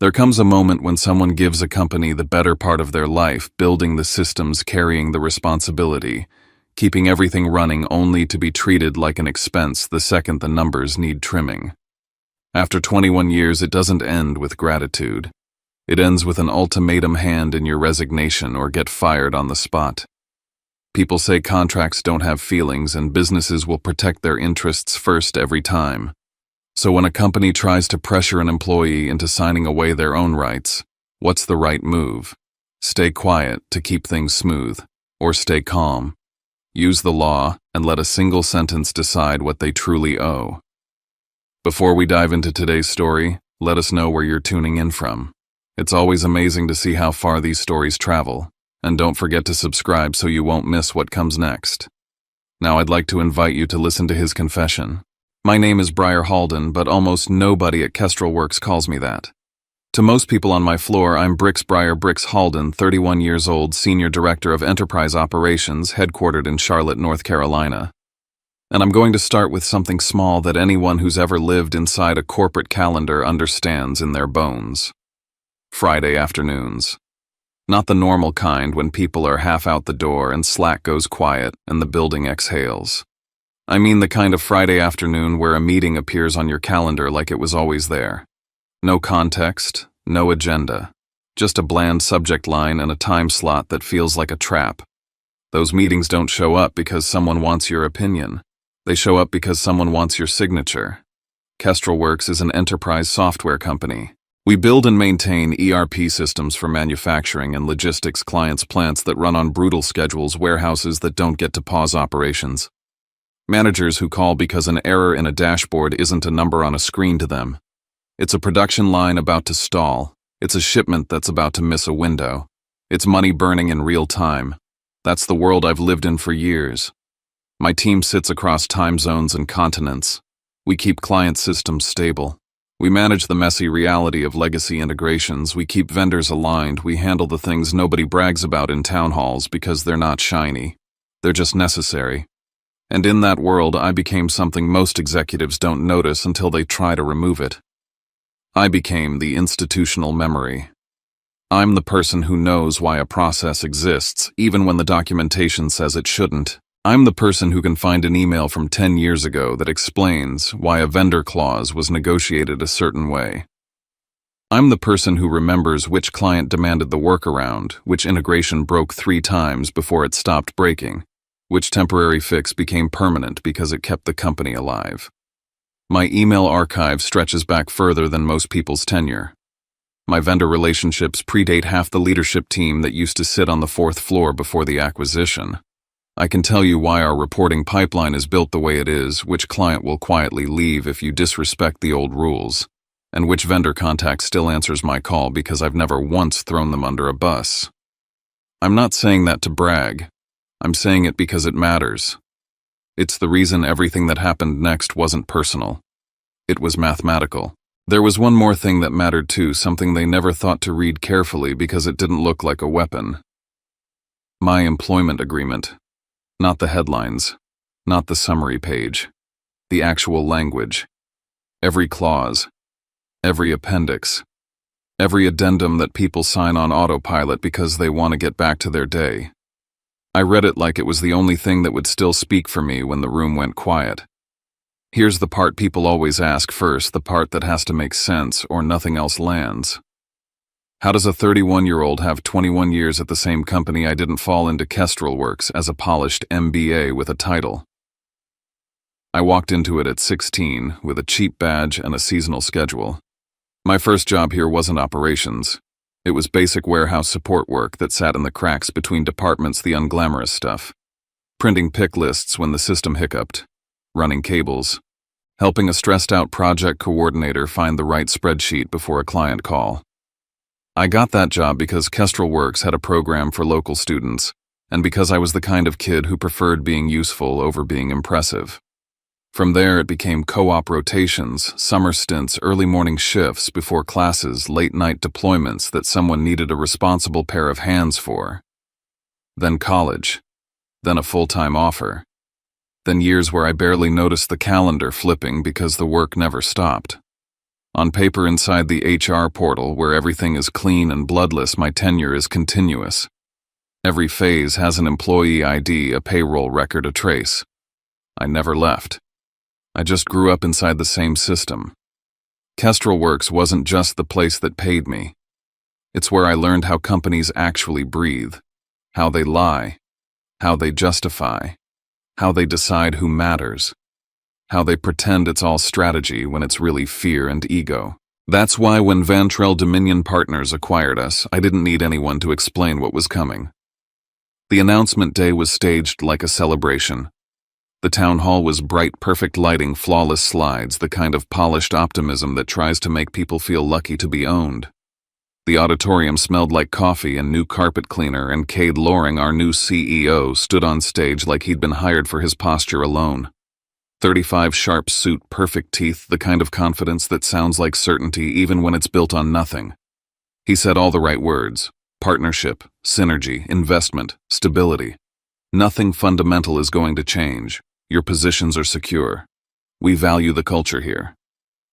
There comes a moment when someone gives a company the better part of their life, building the systems, carrying the responsibility, keeping everything running only to be treated like an expense the second the numbers need trimming. After 21 years, it doesn't end with gratitude. It ends with an ultimatum: hand in your resignation or get fired on the spot. People say contracts don't have feelings and businesses will protect their interests first every time. So when a company tries to pressure an employee into signing away their own rights, what's the right move? Stay quiet to keep things smooth, or stay calm. Use the law and let a single sentence decide what they truly owe. Before we dive into today's story, let us know where you're tuning in from. It's always amazing to see how far these stories travel, and don't forget to subscribe so you won't miss what comes next. Now I'd like to invite you to listen to his confession. My name is Briar Halden, but almost nobody at Kestrel Works calls me that. To most people on my floor, I'm Brix Briar Brix Halden, 31 years old, Senior Director of Enterprise Operations, headquartered in Charlotte, North Carolina. And I'm going to start with something small that anyone who's ever lived inside a corporate calendar understands in their bones. Friday afternoons. Not the normal kind when people are half out the door and Slack goes quiet and the building exhales. I mean the kind of Friday afternoon where a meeting appears on your calendar like it was always there. No context, no agenda, just a bland subject line and a time slot that feels like a trap. Those meetings don't show up because someone wants your opinion. They show up because someone wants your signature. Kestrel Works is an enterprise software company. We build and maintain ERP systems for manufacturing and logistics clients' plants that run on brutal schedules, warehouses that don't get to pause operations. Managers who call because an error in a dashboard isn't a number on a screen to them. It's a production line about to stall. It's a shipment that's about to miss a window. It's money burning in real time. That's the world I've lived in for years. My team sits across time zones and continents. We keep client systems stable. We manage the messy reality of legacy integrations. We keep vendors aligned. We handle the things nobody brags about in town halls because they're not shiny. They're just necessary. And in that world, I became something most executives don't notice until they try to remove it. I became the institutional memory. I'm the person who knows why a process exists, even when the documentation says it shouldn't. I'm the person who can find an email from 10 years ago that explains why a vendor clause was negotiated a certain way. I'm the person who remembers which client demanded the workaround, which integration broke 3 times before it stopped breaking, which temporary fix became permanent because it kept the company alive. My email archive stretches back further than most people's tenure. My vendor relationships predate half the leadership team that used to sit on the 4th floor before the acquisition. I can tell you why our reporting pipeline is built the way it is, which client will quietly leave if you disrespect the old rules, and which vendor contact still answers my call because I've never once thrown them under a bus. I'm not saying that to brag. I'm saying it because it matters. It's the reason everything that happened next wasn't personal. It was mathematical. There was one more thing that mattered too, something they never thought to read carefully because it didn't look like a weapon. My employment agreement. Not the headlines. Not the summary page. The actual language. Every clause. Every appendix. Every addendum that people sign on autopilot because they want to get back to their day. I read it like it was the only thing that would still speak for me when the room went quiet. Here's the part people always ask first, the part that has to make sense or nothing else lands. How does a 31-year-old have 21 years at the same company? I didn't fall into Kestrel Works as a polished MBA with a title. I walked into it at 16 with a cheap badge and a seasonal schedule. My first job here wasn't operations. It was basic warehouse support work that sat in the cracks between departments, the unglamorous stuff. Printing pick lists when the system hiccuped, running cables, helping a stressed-out project coordinator find the right spreadsheet before a client call. I got that job because Kestrel Works had a program for local students, and because I was the kind of kid who preferred being useful over being impressive. From there, it became co-op rotations, summer stints, early morning shifts before classes, late-night deployments that someone needed a responsible pair of hands for. Then college. Then a full-time offer. Then years where I barely noticed the calendar flipping because the work never stopped. On paper inside the HR portal, where everything is clean and bloodless, my tenure is continuous. Every phase has an employee ID, a payroll record, a trace. I never left. I just grew up inside the same system. Kestrel Works wasn't just the place that paid me. It's where I learned how companies actually breathe, how they lie, how they justify, how they decide who matters, how they pretend it's all strategy when it's really fear and ego. That's why when Vantrell Dominion Partners acquired us, I didn't need anyone to explain what was coming. The announcement day was staged like a celebration. The town hall was bright, perfect lighting, flawless slides, the kind of polished optimism that tries to make people feel lucky to be owned. The auditorium smelled like coffee and new carpet cleaner, and Cade Loring, our new CEO, stood on stage like he'd been hired for his posture alone. 35 sharp suit, perfect teeth, the kind of confidence that sounds like certainty even when it's built on nothing. He said all the right words: partnership, synergy, investment, stability. Nothing fundamental is going to change. Your positions are secure. We value the culture here.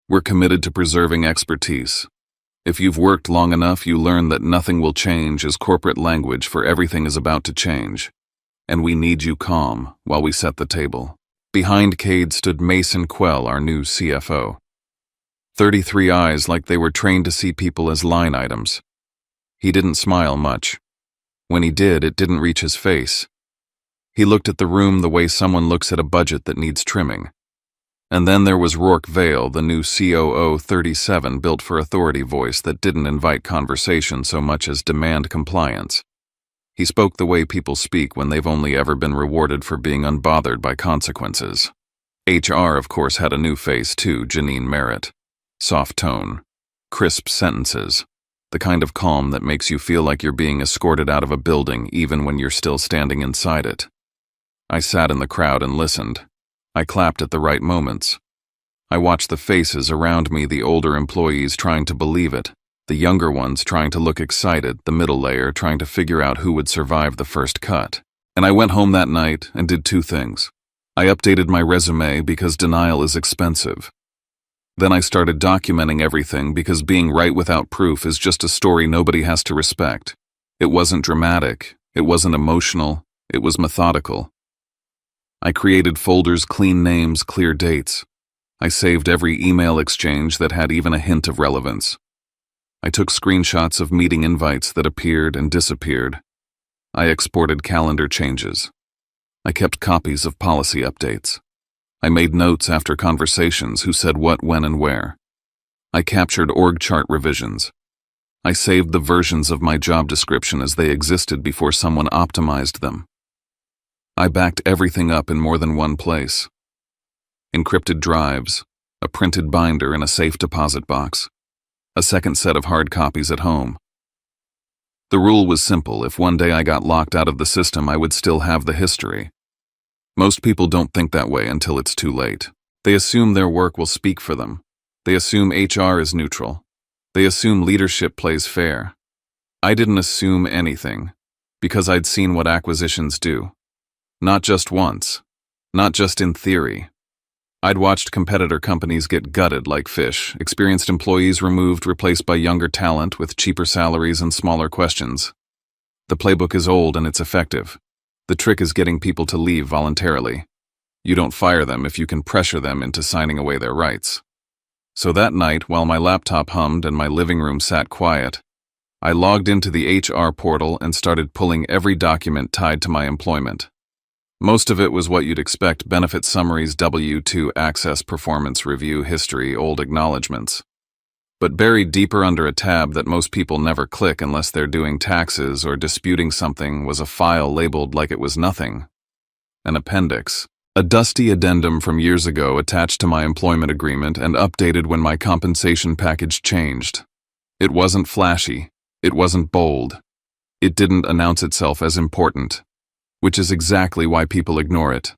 We're committed to preserving expertise. If you've worked long enough, you learn that nothing will change is corporate language for everything is about to change. And we need you calm while we set the table. Behind Cade stood Mason Quell, our new CFO. 33 eyes like they were trained to see people as line items. He didn't smile much. When he did, it didn't reach his face. He looked at the room the way someone looks at a budget that needs trimming. And then there was Rourke Vale, the new COO 37, built for authority voice that didn't invite conversation so much as demand compliance. He spoke the way people speak when they've only ever been rewarded for being unbothered by consequences. HR, of course, had a new face too, Janine Merritt. Soft tone, crisp sentences, the kind of calm that makes you feel like you're being escorted out of a building even when you're still standing inside it. I sat in the crowd and listened. I clapped at the right moments. I watched the faces around me, the older employees trying to believe it, the younger ones trying to look excited, the middle layer trying to figure out who would survive the first cut. And I went home that night and did two things. I updated my resume because denial is expensive. Then I started documenting everything because being right without proof is just a story nobody has to respect. It wasn't dramatic, it wasn't emotional, it was methodical. I created folders, clean names, clear dates. I saved every email exchange that had even a hint of relevance. I took screenshots of meeting invites that appeared and disappeared. I exported calendar changes. I kept copies of policy updates. I made notes after conversations who said what, when, and where. I captured org chart revisions. I saved the versions of my job description as they existed before someone optimized them. I backed everything up in more than one place. Encrypted drives, a printed binder in a safe deposit box, a second set of hard copies at home. The rule was simple: if one day I got locked out of the system, I would still have the history. Most people don't think that way until it's too late. They assume their work will speak for them. They assume HR is neutral. They assume leadership plays fair. I didn't assume anything, because I'd seen what acquisitions do. Not just once, not just in theory. I'd watched competitor companies get gutted like fish, experienced employees removed, replaced by younger talent with cheaper salaries and smaller questions. The playbook is old and it's effective. The trick is getting people to leave voluntarily. You don't fire them if you can pressure them into signing away their rights. So that night, while my laptop hummed and my living room sat quiet, I logged into the HR portal and started pulling every document tied to my employment. Most of it was what you'd expect: benefit summaries, W-2 access, performance review, history, old acknowledgments. But buried deeper under a tab that most people never click unless they're doing taxes or disputing something was a file labeled like it was nothing. An appendix. A dusty addendum from years ago attached to my employment agreement and updated when my compensation package changed. It wasn't flashy. It wasn't bold. It didn't announce itself as important, which is exactly why people ignore it.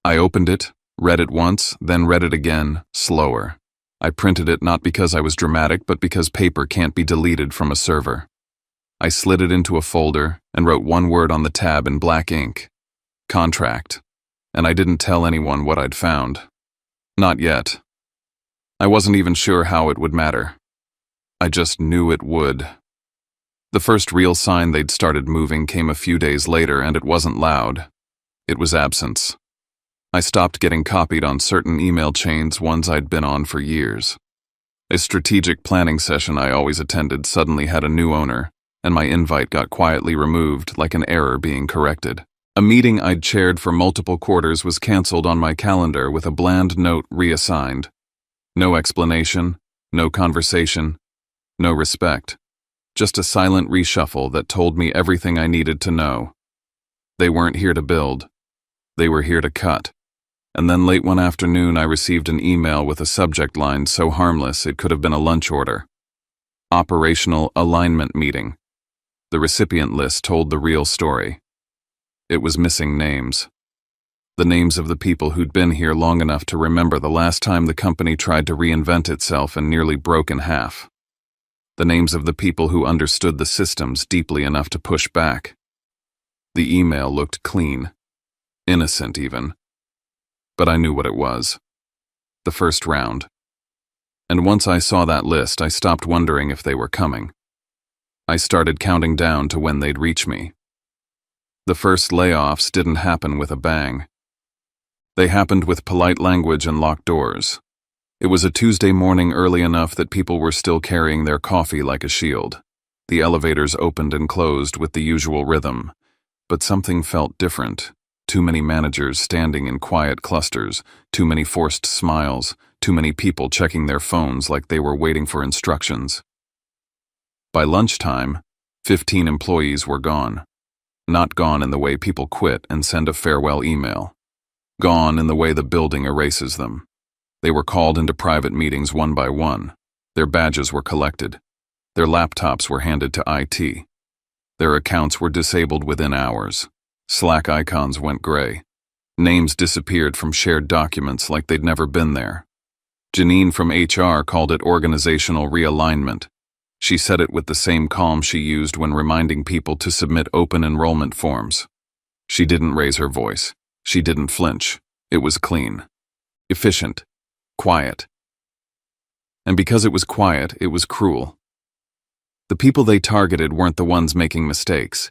I opened it, read it once, then read it again, slower. I printed it not because I was dramatic, but because paper can't be deleted from a server. I slid it into a folder and wrote one word on the tab in black ink: contract. And I didn't tell anyone what I'd found. Not yet. I wasn't even sure how it would matter. I just knew it would. The first real sign they'd started moving came a few days later, and it wasn't loud. It was absence. I stopped getting copied on certain email chains, ones I'd been on for years. A strategic planning session I always attended suddenly had a new owner, and my invite got quietly removed like an error being corrected. A meeting I'd chaired for multiple quarters was canceled on my calendar with a bland note reassigned. No explanation, no conversation, no respect. Just a silent reshuffle that told me everything I needed to know. They weren't here to build. They were here to cut. And then late one afternoon I received an email with a subject line so harmless it could have been a lunch order. Operational Alignment Meeting. The recipient list told the real story. It was missing names. The names of the people who'd been here long enough to remember the last time the company tried to reinvent itself and nearly broke in half. The names of the people who understood the systems deeply enough to push back. The email looked clean. Innocent, even. But I knew what it was. The first round. And once I saw that list, I stopped wondering if they were coming. I started counting down to when they'd reach me. The first layoffs didn't happen with a bang. They happened with polite language and locked doors. It was a Tuesday morning early enough that people were still carrying their coffee like a shield. The elevators opened and closed with the usual rhythm. But something felt different. Too many managers standing in quiet clusters, too many forced smiles, too many people checking their phones like they were waiting for instructions. By lunchtime, 15 employees were gone. Not gone in the way people quit and send a farewell email. Gone in the way the building erases them. They were called into private meetings one by one. Their badges were collected. Their laptops were handed to IT. Their accounts were disabled within hours. Slack icons went gray. Names disappeared from shared documents like they'd never been there. Janine from HR called it organizational realignment. She said it with the same calm she used when reminding people to submit open enrollment forms. She didn't raise her voice. She didn't flinch. It was clean. Efficient. Quiet. And because it was quiet, it was cruel. The people they targeted weren't the ones making mistakes.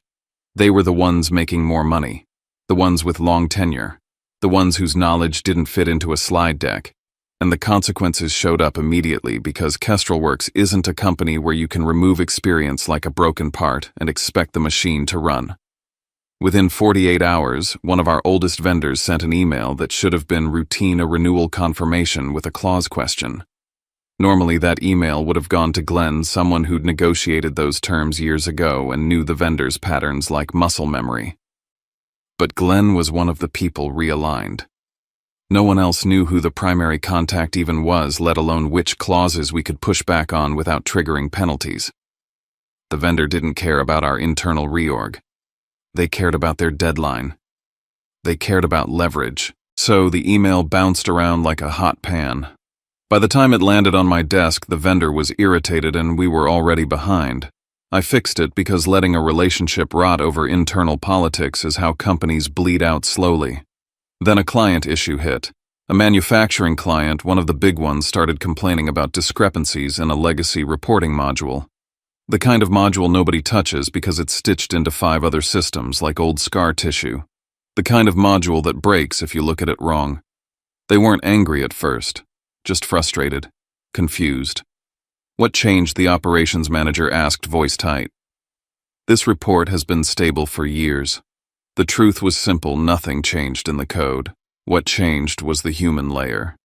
They were the ones making more money, the ones with long tenure, the ones whose knowledge didn't fit into a slide deck, and the consequences showed up immediately because KestrelWorks isn't a company where you can remove experience like a broken part and expect the machine to run. Within 48 hours, one of our oldest vendors sent an email that should have been routine a renewal confirmation with a clause question. Normally that email would have gone to Glenn, someone who'd negotiated those terms years ago and knew the vendor's patterns like muscle memory. But Glenn was one of the people realigned. No one else knew who the primary contact even was, let alone which clauses we could push back on without triggering penalties. The vendor didn't care about our internal reorg. They cared about their deadline. They cared about leverage. So the email bounced around like a hot pan. By the time it landed on my desk, the vendor was irritated and we were already behind. I fixed it because letting a relationship rot over internal politics is how companies bleed out slowly. Then a client issue hit. A manufacturing client, one of the big ones, started complaining about discrepancies in a legacy reporting module. The kind of module nobody touches because it's stitched into 5 other systems like old scar tissue. The kind of module that breaks if you look at it wrong. They weren't angry at first. Just frustrated, confused. What changed? The operations manager asked, voice tight. This report has been stable for years. The truth was simple, nothing changed in the code. What changed was the human layer.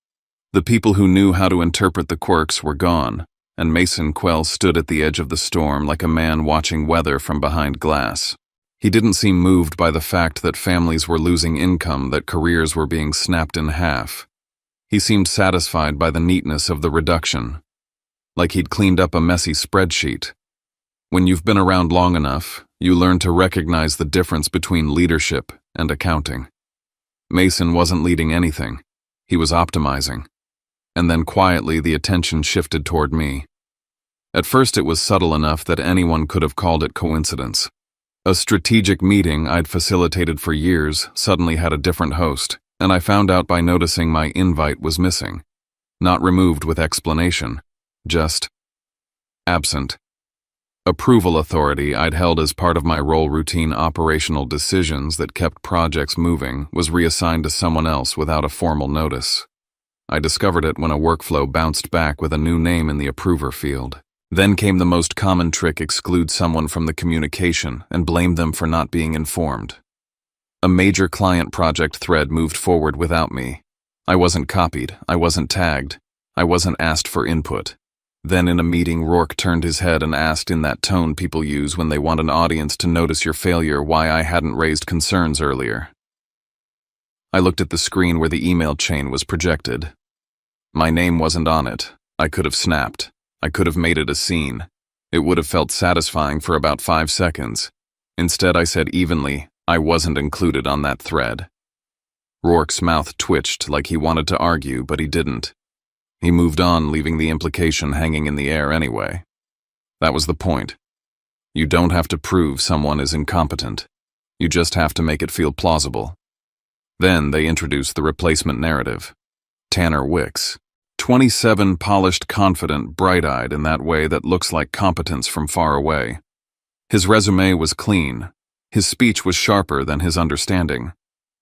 The people who knew how to interpret the quirks were gone, and Mason Quell stood at the edge of the storm like a man watching weather from behind glass. He didn't seem moved by the fact that families were losing income, that careers were being snapped in half. He seemed satisfied by the neatness of the reduction, like he'd cleaned up a messy spreadsheet. When you've been around long enough, you learn to recognize the difference between leadership and accounting. Mason wasn't leading anything. He was optimizing. And then quietly the attention shifted toward me. At first it was subtle enough that anyone could have called it coincidence. A strategic meeting I'd facilitated for years suddenly had a different host. And I found out by noticing my invite was missing. Not removed with explanation, just absent. Approval authority I'd held as part of my role routine operational decisions that kept projects moving was reassigned to someone else without a formal notice. I discovered it when a workflow bounced back with a new name in the approver field. Then came the most common trick: exclude someone from the communication and blame them for not being informed. A major client project thread moved forward without me. I wasn't copied, I wasn't tagged, I wasn't asked for input. Then in a meeting, Rourke turned his head and asked in that tone people use when they want an audience to notice your failure why I hadn't raised concerns earlier. I looked at the screen where the email chain was projected. My name wasn't on it. I could have snapped. I could have made it a scene. It would have felt satisfying for about 5 seconds. Instead, I said evenly, I wasn't included on that thread. Rourke's mouth twitched like he wanted to argue, but he didn't. He moved on, leaving the implication hanging in the air anyway. That was the point. You don't have to prove someone is incompetent. You just have to make it feel plausible. Then they introduced the replacement narrative. Tanner Wicks. 27, polished, confident, bright-eyed in that way that looks like competence from far away. His resume was clean. His speech was sharper than his understanding.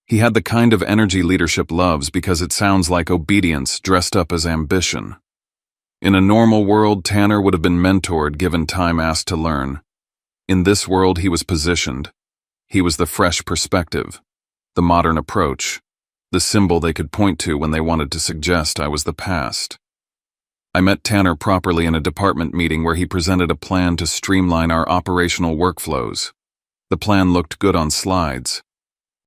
He had the kind of energy leadership loves because it sounds like obedience dressed up as ambition. In a normal world, Tanner would have been mentored, given time asked to learn. In this world, he was positioned. He was the fresh perspective, the modern approach, the symbol they could point to when they wanted to suggest I was the past. I met Tanner properly in a department meeting where he presented a plan to streamline our operational workflows. The plan looked good on slides.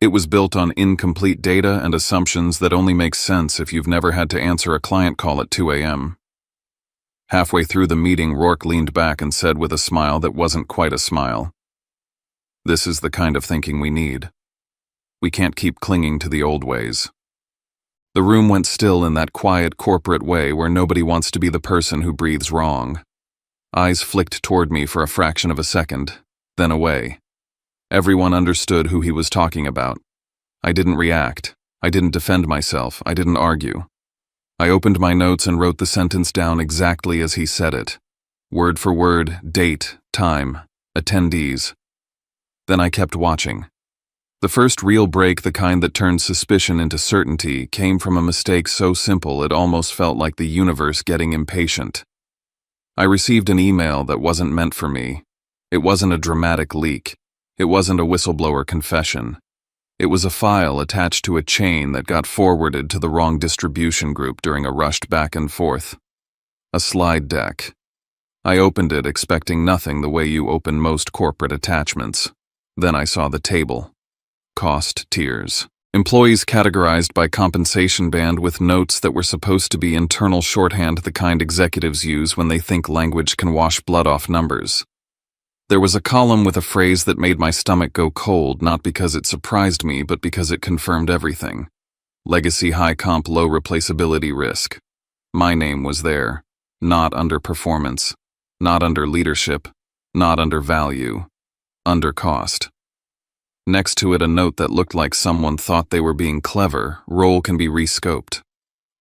It was built on incomplete data and assumptions that only make sense if you've never had to answer a client call at 2 a.m. Halfway through the meeting, Rourke leaned back and said with a smile that wasn't quite a smile, "This is the kind of thinking we need. We can't keep clinging to the old ways." The room went still in that quiet corporate way where nobody wants to be the person who breathes wrong. Eyes flicked toward me for a fraction of a second, then away. Everyone understood who he was talking about. I didn't react. I didn't defend myself. I didn't argue. I opened my notes and wrote the sentence down exactly as he said it. Word for word, date, time, attendees. Then I kept watching. The first real break, the kind that turned suspicion into certainty, came from a mistake so simple it almost felt like the universe getting impatient. I received an email that wasn't meant for me. It wasn't a dramatic leak. It wasn't a whistleblower confession. It was a file attached to a chain that got forwarded to the wrong distribution group during a rushed back and forth. A slide deck. I opened it expecting nothing the way you open most corporate attachments. Then I saw the table. Cost tiers. Employees categorized by compensation band with notes that were supposed to be internal shorthand, the kind executives use when they think language can wash blood off numbers. There was a column with a phrase that made my stomach go cold, not because it surprised me, but because it confirmed everything. Legacy high comp, low replaceability risk. My name was there. Not under performance. Not under leadership. Not under value. Under cost. Next to it, a note that looked like someone thought they were being clever. Role can be rescoped.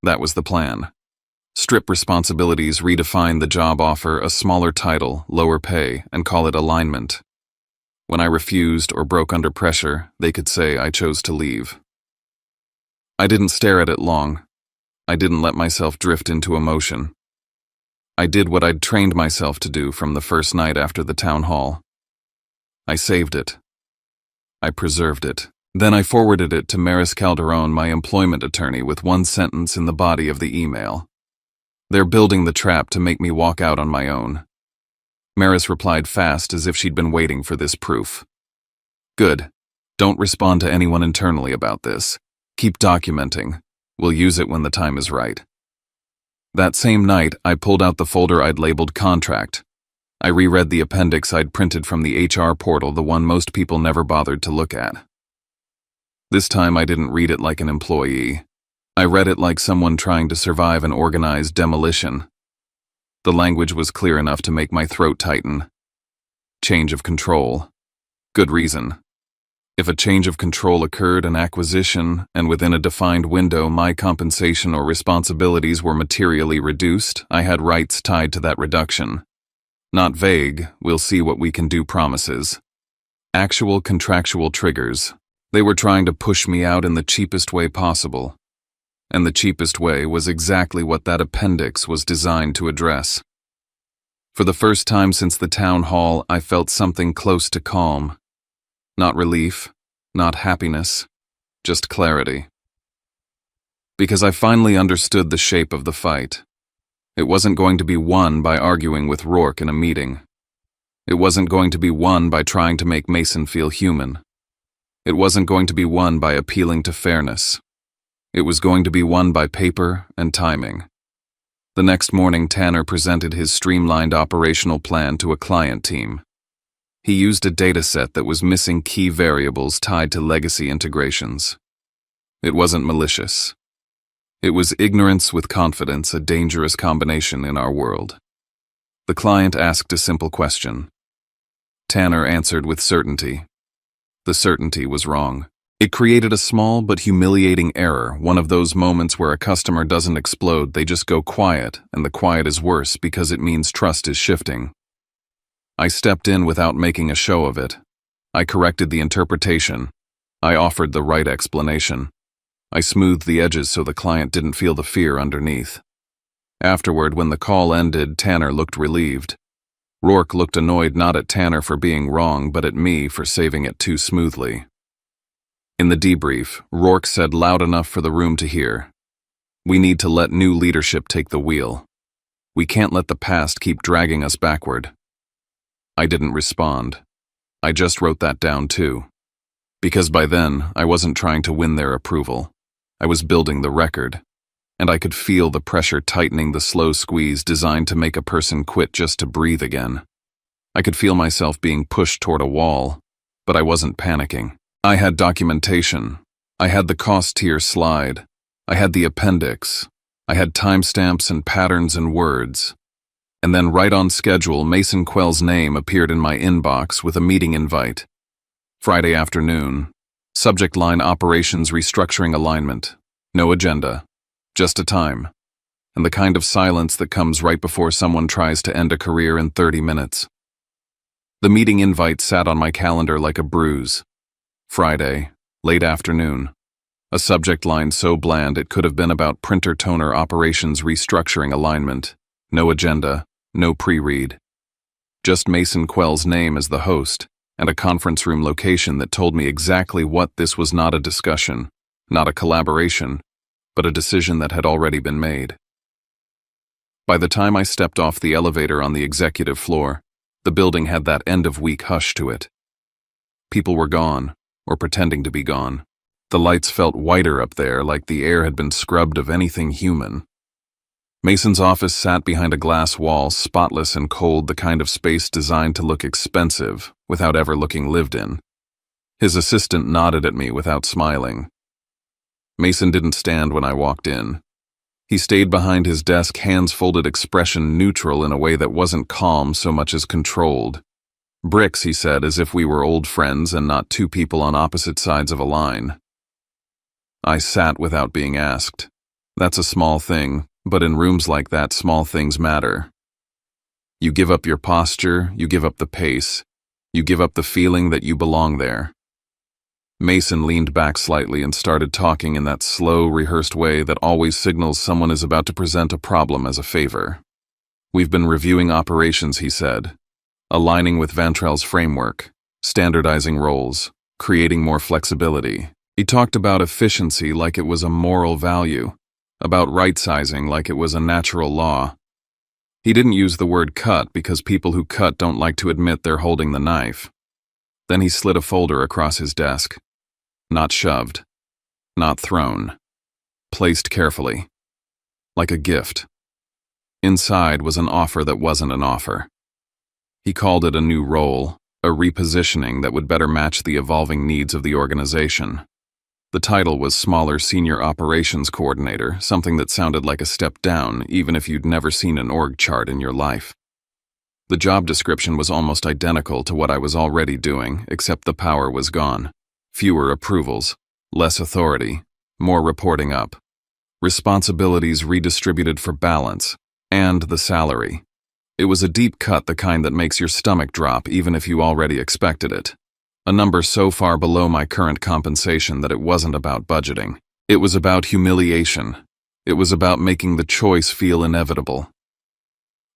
That was the plan. Strip responsibilities, redefine the job offer, a smaller title, lower pay, and call it alignment. When I refused or broke under pressure, they could say I chose to leave. I didn't stare at it long. I didn't let myself drift into emotion. I did what I'd trained myself to do from the first night after the town hall. I saved it. I preserved it. Then I forwarded it to Maris Calderon, my employment attorney, with one sentence in the body of the email. "They're building the trap to make me walk out on my own." Maris replied fast, as if she'd been waiting for this proof. "Good. Don't respond to anyone internally about this. Keep documenting. We'll use it when the time is right." That same night, I pulled out the folder I'd labeled contract. I reread the appendix I'd printed from the HR portal, the one most people never bothered to look at. This time I didn't read it like an employee. I read it like someone trying to survive an organized demolition. The language was clear enough to make my throat tighten. Change of control. Good reason. If a change of control occurred, an acquisition, and within a defined window my compensation or responsibilities were materially reduced, I had rights tied to that reduction. Not vague, we'll see what we can do promises. Actual contractual triggers. They were trying to push me out in the cheapest way possible. And the cheapest way was exactly what that appendix was designed to address. For the first time since the town hall, I felt something close to calm. Not relief, not happiness, just clarity. Because I finally understood the shape of the fight. It wasn't going to be won by arguing with Rourke in a meeting. It wasn't going to be won by trying to make Mason feel human. It wasn't going to be won by appealing to fairness. It was going to be won by paper and timing. The next morning, Tanner presented his streamlined operational plan to a client team. He used a dataset that was missing key variables tied to legacy integrations. It wasn't malicious. It was ignorance with confidence, a dangerous combination in our world. The client asked a simple question. Tanner answered with certainty. The certainty was wrong. It created a small but humiliating error, one of those moments where a customer doesn't explode, they just go quiet, and the quiet is worse because it means trust is shifting. I stepped in without making a show of it. I corrected the interpretation. I offered the right explanation. I smoothed the edges so the client didn't feel the fear underneath. Afterward, when the call ended, Tanner looked relieved. Rourke looked annoyed not at Tanner for being wrong, but at me for saving it too smoothly. In the debrief, Rourke said loud enough for the room to hear, "We need to let new leadership take the wheel. We can't let the past keep dragging us backward." I didn't respond. I just wrote that down too. Because by then, I wasn't trying to win their approval. I was building the record. And I could feel the pressure tightening, the slow squeeze designed to make a person quit just to breathe again. I could feel myself being pushed toward a wall, but I wasn't panicking. I had documentation. I had the cost tier slide. I had the appendix. I had timestamps and patterns and words. And then right on schedule, Mason Quell's name appeared in my inbox with a meeting invite. Friday afternoon. Subject line: Operations Restructuring Alignment. No agenda. Just a time. And the kind of silence that comes right before someone tries to end a career in 30 minutes. The meeting invite sat on my calendar like a bruise. Friday, late afternoon. A subject line so bland it could have been about printer toner operations restructuring alignment. No agenda, no pre-read. Just Mason Quell's name as the host, and a conference room location that told me exactly what this was: not a discussion, not a collaboration, but a decision that had already been made. By the time I stepped off the elevator on the executive floor, the building had that end-of-week hush to it. People were gone, or pretending to be gone. The lights felt whiter up there, like the air had been scrubbed of anything human. Mason's office sat behind a glass wall, spotless and cold, the kind of space designed to look expensive without ever looking lived in. His assistant nodded at me without smiling. Mason didn't stand when I walked in. He stayed behind his desk, hands folded, expression neutral in a way that wasn't calm so much as controlled. "Bricks," he said, as if we were old friends and not two people on opposite sides of a line. I sat without being asked. That's a small thing, but in rooms like that, small things matter. You give up your posture, you give up the pace, you give up the feeling that you belong there. Mason leaned back slightly and started talking in that slow, rehearsed way that always signals someone is about to present a problem as a favor. "We've been reviewing operations," he said, "aligning with Vantrell's framework, standardizing roles, creating more flexibility." He talked about efficiency like it was a moral value, about right-sizing like it was a natural law. He didn't use the word cut because people who cut don't like to admit they're holding the knife. Then he slid a folder across his desk. Not shoved. Not thrown. Placed carefully. Like a gift. Inside was an offer that wasn't an offer. He called it a new role, a repositioning that would better match the evolving needs of the organization. The title was Smaller Senior Operations Coordinator, something that sounded like a step down, even if you'd never seen an org chart in your life. The job description was almost identical to what I was already doing, except the power was gone. Fewer approvals, less authority, more reporting up. Responsibilities redistributed for balance, and the salary. It was a deep cut, the kind that makes your stomach drop even if you already expected it. A number so far below my current compensation that it wasn't about budgeting. It was about humiliation. It was about making the choice feel inevitable.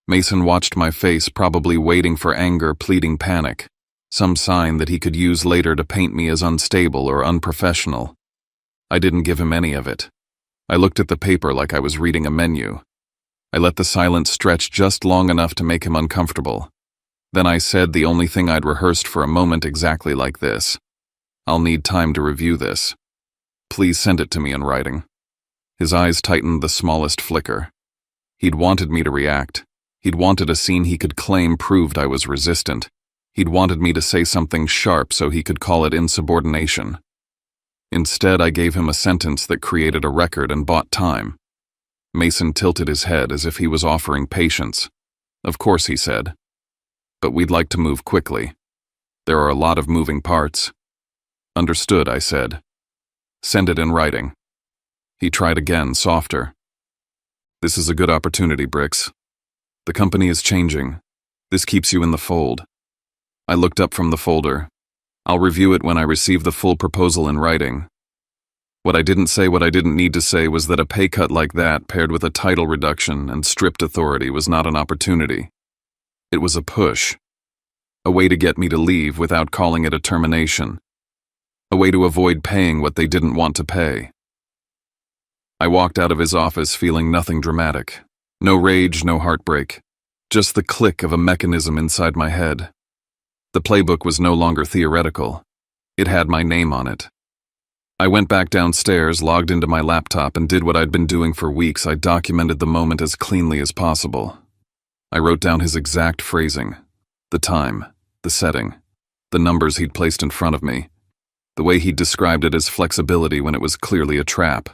Mason watched my face, probably waiting for anger, pleading panic, some sign that he could use later to paint me as unstable or unprofessional. I didn't give him any of it. I looked at the paper like I was reading a menu. I let the silence stretch just long enough to make him uncomfortable. Then I said the only thing I'd rehearsed for a moment exactly like this. I'll need time to review this. Please send it to me in writing. His eyes tightened the smallest flicker. He'd wanted me to react. He'd wanted a scene he could claim proved I was resistant. He'd wanted me to say something sharp so he could call it insubordination. Instead, I gave him a sentence that created a record and bought time. Mason tilted his head as if he was offering patience. Of course, he said. But we'd like to move quickly. There are a lot of moving parts. Understood, I said. Send it in writing. He tried again, softer. This is a good opportunity, Bricks. The company is changing. This keeps you in the fold. I looked up from the folder. I'll review it when I receive the full proposal in writing. What I didn't need to say was that a pay cut like that, paired with a title reduction and stripped authority, was not an opportunity. It was a push. A way to get me to leave without calling it a termination. A way to avoid paying what they didn't want to pay. I walked out of his office feeling nothing dramatic. No rage, no heartbreak. Just the click of a mechanism inside my head. The playbook was no longer theoretical. It had my name on it. I went back downstairs, logged into my laptop, and did what I'd been doing for weeks. I documented the moment as cleanly as possible. I wrote down his exact phrasing, the time, the setting, the numbers he'd placed in front of me, the way he'd described it as flexibility when it was clearly a trap.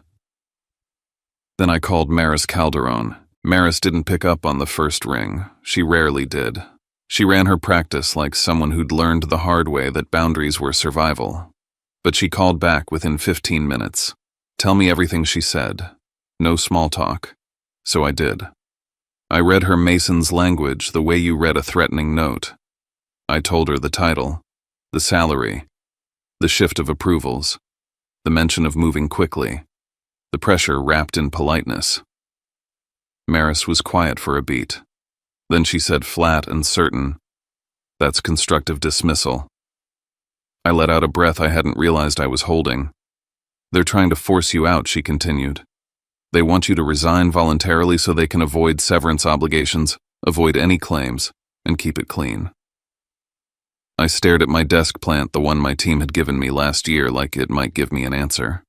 Then I called Maris Calderon. Maris didn't pick up on the first ring. She rarely did. She ran her practice like someone who'd learned the hard way that boundaries were survival. But she called back within 15 minutes. Tell me everything, she said. No small talk. So I did. I read her Mason's language the way you read a threatening note. I told her the title, the salary, the shift of approvals, the mention of moving quickly, the pressure wrapped in politeness. Maris was quiet for a beat. Then she said flat and certain, "That's constructive dismissal." I let out a breath I hadn't realized I was holding. "They're trying to force you out," she continued. "They want you to resign voluntarily so they can avoid severance obligations, avoid any claims, and keep it clean." I stared at my desk plant, the one my team had given me last year, like it might give me an answer.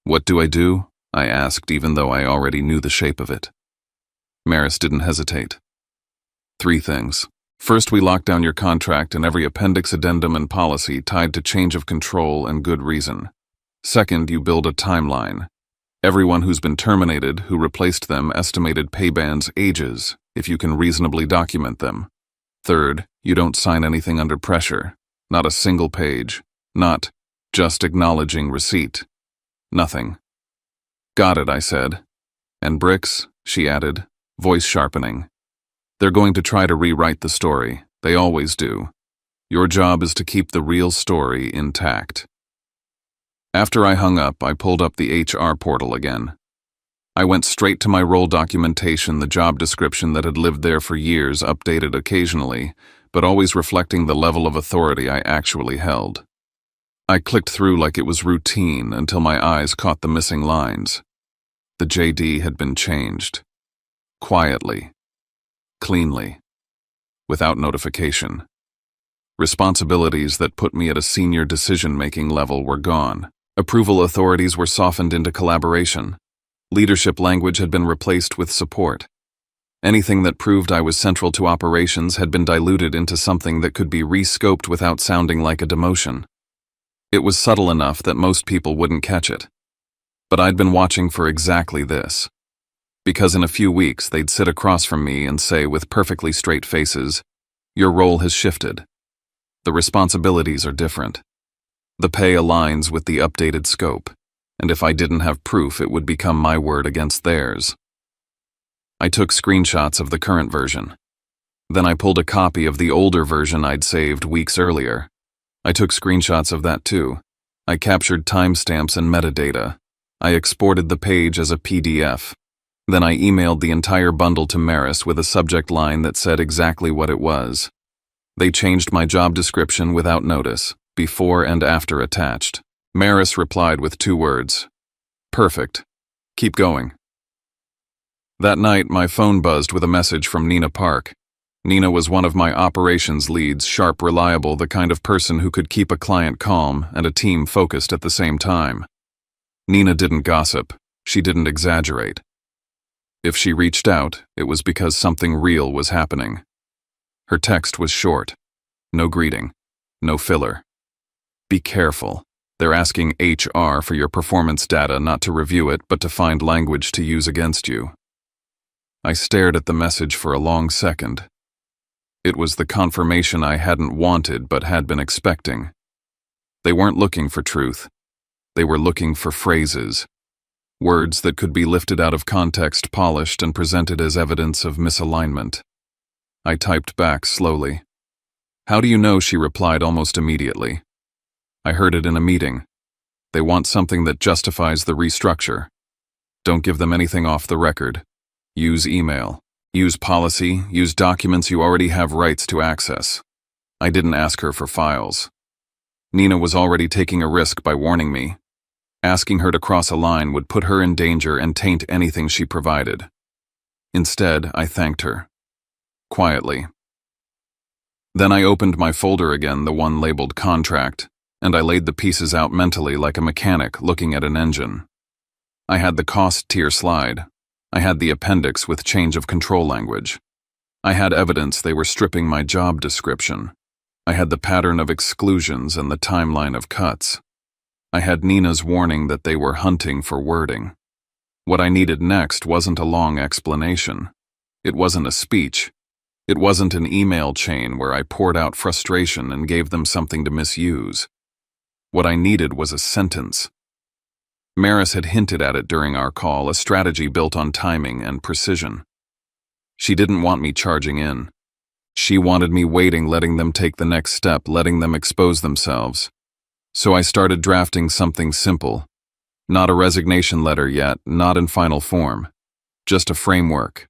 "What do I do?" I asked, even though I already knew the shape of it. Maris didn't hesitate. "3 things. First, we lock down your contract and every appendix, addendum, and policy tied to change of control and good reason. Second, you build a timeline. Everyone who's been terminated, who replaced them, estimated pay bands, ages, if you can reasonably document them. Third, you don't sign anything under pressure. Not a single page. Not just acknowledging receipt. Nothing." "Got it," I said. "And Bricks," she added, voice sharpening. "They're going to try to rewrite the story. They always do. Your job is to keep the real story intact." After I hung up, I pulled up the HR portal again. I went straight to my role documentation, the job description that had lived there for years, updated occasionally, but always reflecting the level of authority I actually held. I clicked through like it was routine until my eyes caught the missing lines. The JD had been changed. Quietly. Cleanly. Without notification. Responsibilities that put me at a senior decision-making level were gone. Approval authorities were softened into collaboration. Leadership language had been replaced with support. Anything that proved I was central to operations had been diluted into something that could be re-scoped without sounding like a demotion. It was subtle enough that most people wouldn't catch it. But I'd been watching for exactly this. Because in a few weeks they'd sit across from me and say with perfectly straight faces, "Your role has shifted. The responsibilities are different. The pay aligns with the updated scope, and if I didn't have proof, it would become my word against theirs. I took screenshots of the current version. Then I pulled a copy of the older version I'd saved weeks earlier. I took screenshots of that too. I captured timestamps and metadata. I exported the page as a PDF. Then I emailed the entire bundle to Maris with a subject line that said exactly what it was. They changed my job description without notice, before and after attached. Maris replied with 2 words. Perfect. Keep going. That night, my phone buzzed with a message from Nina Park. Nina was one of my operations leads, sharp, reliable, the kind of person who could keep a client calm and a team focused at the same time. Nina didn't gossip. She didn't exaggerate. If she reached out, it was because something real was happening. Her text was short. No greeting. No filler. Be careful. They're asking HR for your performance data, not to review it, but to find language to use against you. I stared at the message for a long second. It was the confirmation I hadn't wanted but had been expecting. They weren't looking for truth. They were looking for phrases. Words that could be lifted out of context, polished, and presented as evidence of misalignment. I typed back slowly. How do you know? She replied almost immediately. I heard it in a meeting. They want something that justifies the restructure. Don't give them anything off the record. Use email. Use policy. Use documents you already have rights to access. I didn't ask her for files. Nina was already taking a risk by warning me. Asking her to cross a line would put her in danger and taint anything she provided. Instead, I thanked her. Quietly. Then I opened my folder again, the one labeled contract, and I laid the pieces out mentally like a mechanic looking at an engine. I had the cost tier slide. I had the appendix with change of control language. I had evidence they were stripping my job description. I had the pattern of exclusions and the timeline of cuts. I had Nina's warning that they were hunting for wording. What I needed next wasn't a long explanation. It wasn't a speech. It wasn't an email chain where I poured out frustration and gave them something to misuse. What I needed was a sentence. Maris had hinted at it during our call, a strategy built on timing and precision. She didn't want me charging in. She wanted me waiting, letting them take the next step, letting them expose themselves. So I started drafting something simple. Not a resignation letter yet, not in final form. Just a framework.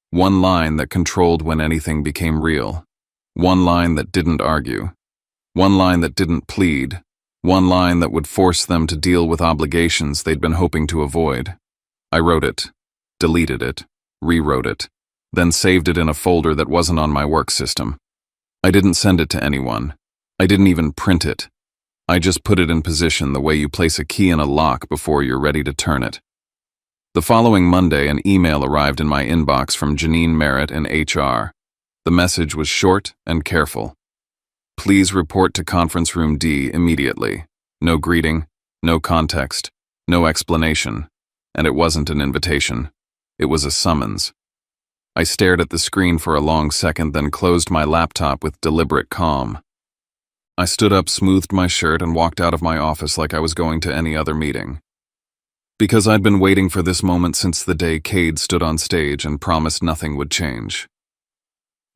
One line that controlled when anything became real. One line that didn't argue. One line that didn't plead. One line that would force them to deal with obligations they'd been hoping to avoid. I wrote it, deleted it, rewrote it, then saved it in a folder that wasn't on my work system. I didn't send it to anyone. I didn't even print it. I just put it in position the way you place a key in a lock before you're ready to turn it. The following Monday, an email arrived in my inbox from Janine Merritt in HR. The message was short and careful. Please report to Conference Room D immediately. No greeting, no context, no explanation. And it wasn't an invitation. It was a summons. I stared at the screen for a long second, then closed my laptop with deliberate calm. I stood up, smoothed my shirt, and walked out of my office like I was going to any other meeting. Because I'd been waiting for this moment since the day Cade stood on stage and promised nothing would change.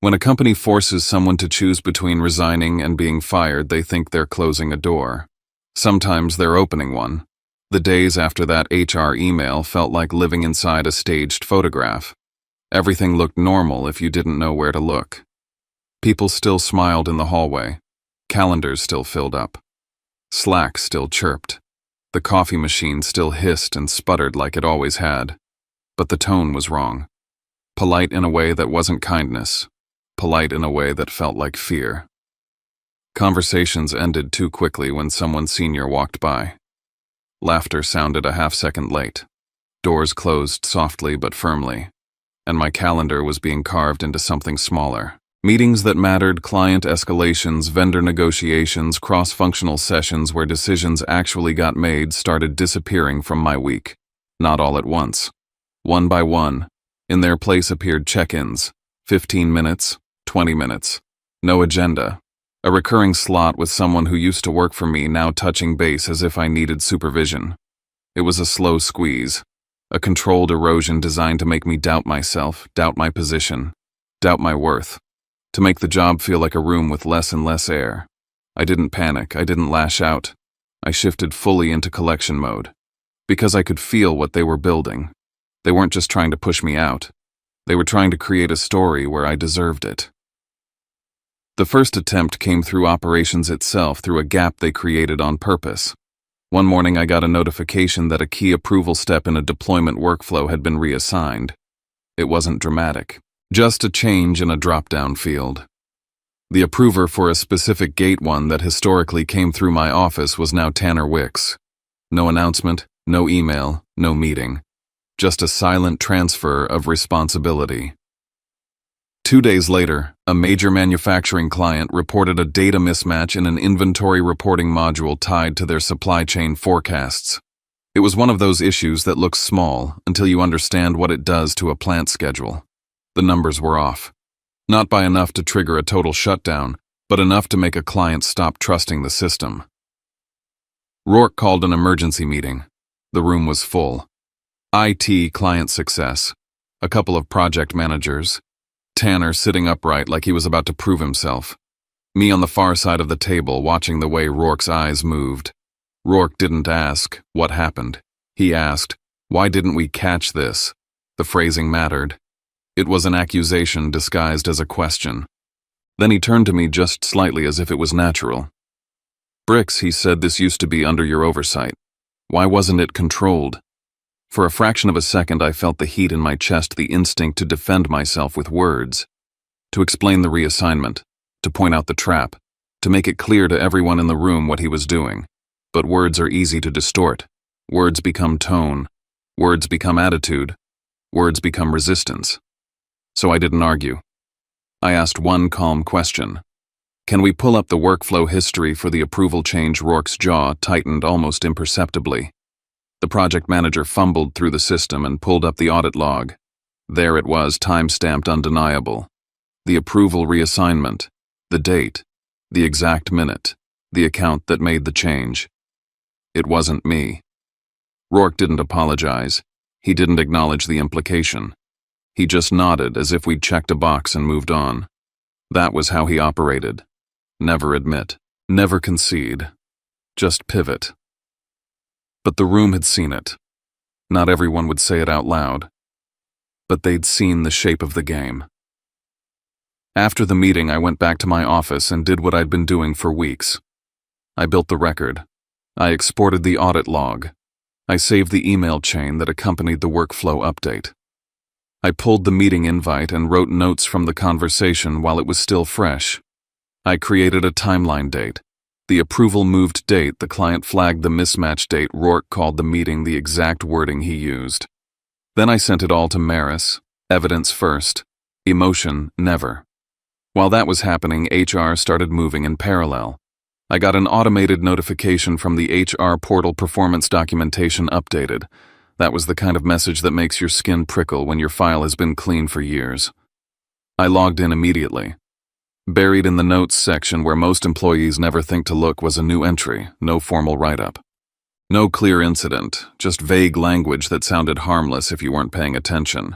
When a company forces someone to choose between resigning and being fired, they think they're closing a door. Sometimes they're opening one. The days after that HR email felt like living inside a staged photograph. Everything looked normal if you didn't know where to look. People still smiled in the hallway. Calendars still filled up. Slack still chirped. The coffee machine still hissed and sputtered like it always had. But the tone was wrong. Polite in a way that wasn't kindness. Polite in a way that felt like fear. Conversations ended too quickly when someone senior walked by. Laughter sounded a half-second late. Doors closed softly but firmly. And my calendar was being carved into something smaller. Meetings that mattered, client escalations, vendor negotiations, cross-functional sessions where decisions actually got made started disappearing from my week. Not all at once. One by one, in their place appeared check-ins. 15 minutes, 20 minutes. No agenda. A recurring slot with someone who used to work for me now touching base as if I needed supervision. It was a slow squeeze, a controlled erosion designed to make me doubt myself, doubt my position, doubt my worth, to make the job feel like a room with less and less air. I didn't panic, I didn't lash out. I shifted fully into collection mode, because I could feel what they were building. They weren't just trying to push me out. They were trying to create a story where I deserved it. The first attempt came through operations itself, through a gap they created on purpose. One morning I got a notification that a key approval step in a deployment workflow had been reassigned. It wasn't dramatic, just a change in a drop-down field. The approver for a specific gate one that historically came through my office was now Tanner Wicks. No announcement, no email, no meeting. Just a silent transfer of responsibility. 2 days later, a major manufacturing client reported a data mismatch in an inventory reporting module tied to their supply chain forecasts. It was one of those issues that looks small until you understand what it does to a plant schedule. The numbers were off. Not by enough to trigger a total shutdown, but enough to make a client stop trusting the system. Rourke called an emergency meeting. The room was full. IT, client success, a couple of project managers, Tanner sitting upright like he was about to prove himself. Me on the far side of the table watching the way Rourke's eyes moved. Rourke didn't ask, what happened? He asked, why didn't we catch this? The phrasing mattered. It was an accusation disguised as a question. Then he turned to me just slightly as if it was natural. Bricks, he said, this used to be under your oversight. Why wasn't it controlled? For a fraction of a second I felt the heat in my chest, the instinct to defend myself with words. To explain the reassignment, to point out the trap, to make it clear to everyone in the room what he was doing. But words are easy to distort. Words become tone. Words become attitude. Words become resistance. So I didn't argue. I asked one calm question. Can we pull up the workflow history for the approval change? Rourke's jaw tightened almost imperceptibly. The project manager fumbled through the system and pulled up the audit log. There it was, time-stamped, undeniable. The approval reassignment, the date, the exact minute, the account that made the change. It wasn't me. Rourke didn't apologize. He didn't acknowledge the implication. He just nodded as if we'd checked a box and moved on. That was how he operated. Never admit, never concede, just pivot. But the room had seen it. Not everyone would say it out loud. But they'd seen the shape of the game. After the meeting, I went back to my office and did what I'd been doing for weeks. I built the record. I exported the audit log. I saved the email chain that accompanied the workflow update. I pulled the meeting invite and wrote notes from the conversation while it was still fresh. I created a timeline date. The approval moved date, the client flagged the mismatch date, Rourke called the meeting the exact wording he used. Then I sent it all to Maris, evidence first, emotion never. While that was happening, HR started moving in parallel. I got an automated notification from the HR portal, performance documentation updated. That was the kind of message that makes your skin prickle when your file has been clean for years. I logged in immediately. Buried in the notes section where most employees never think to look was a new entry, no formal write-up. No clear incident, just vague language that sounded harmless if you weren't paying attention.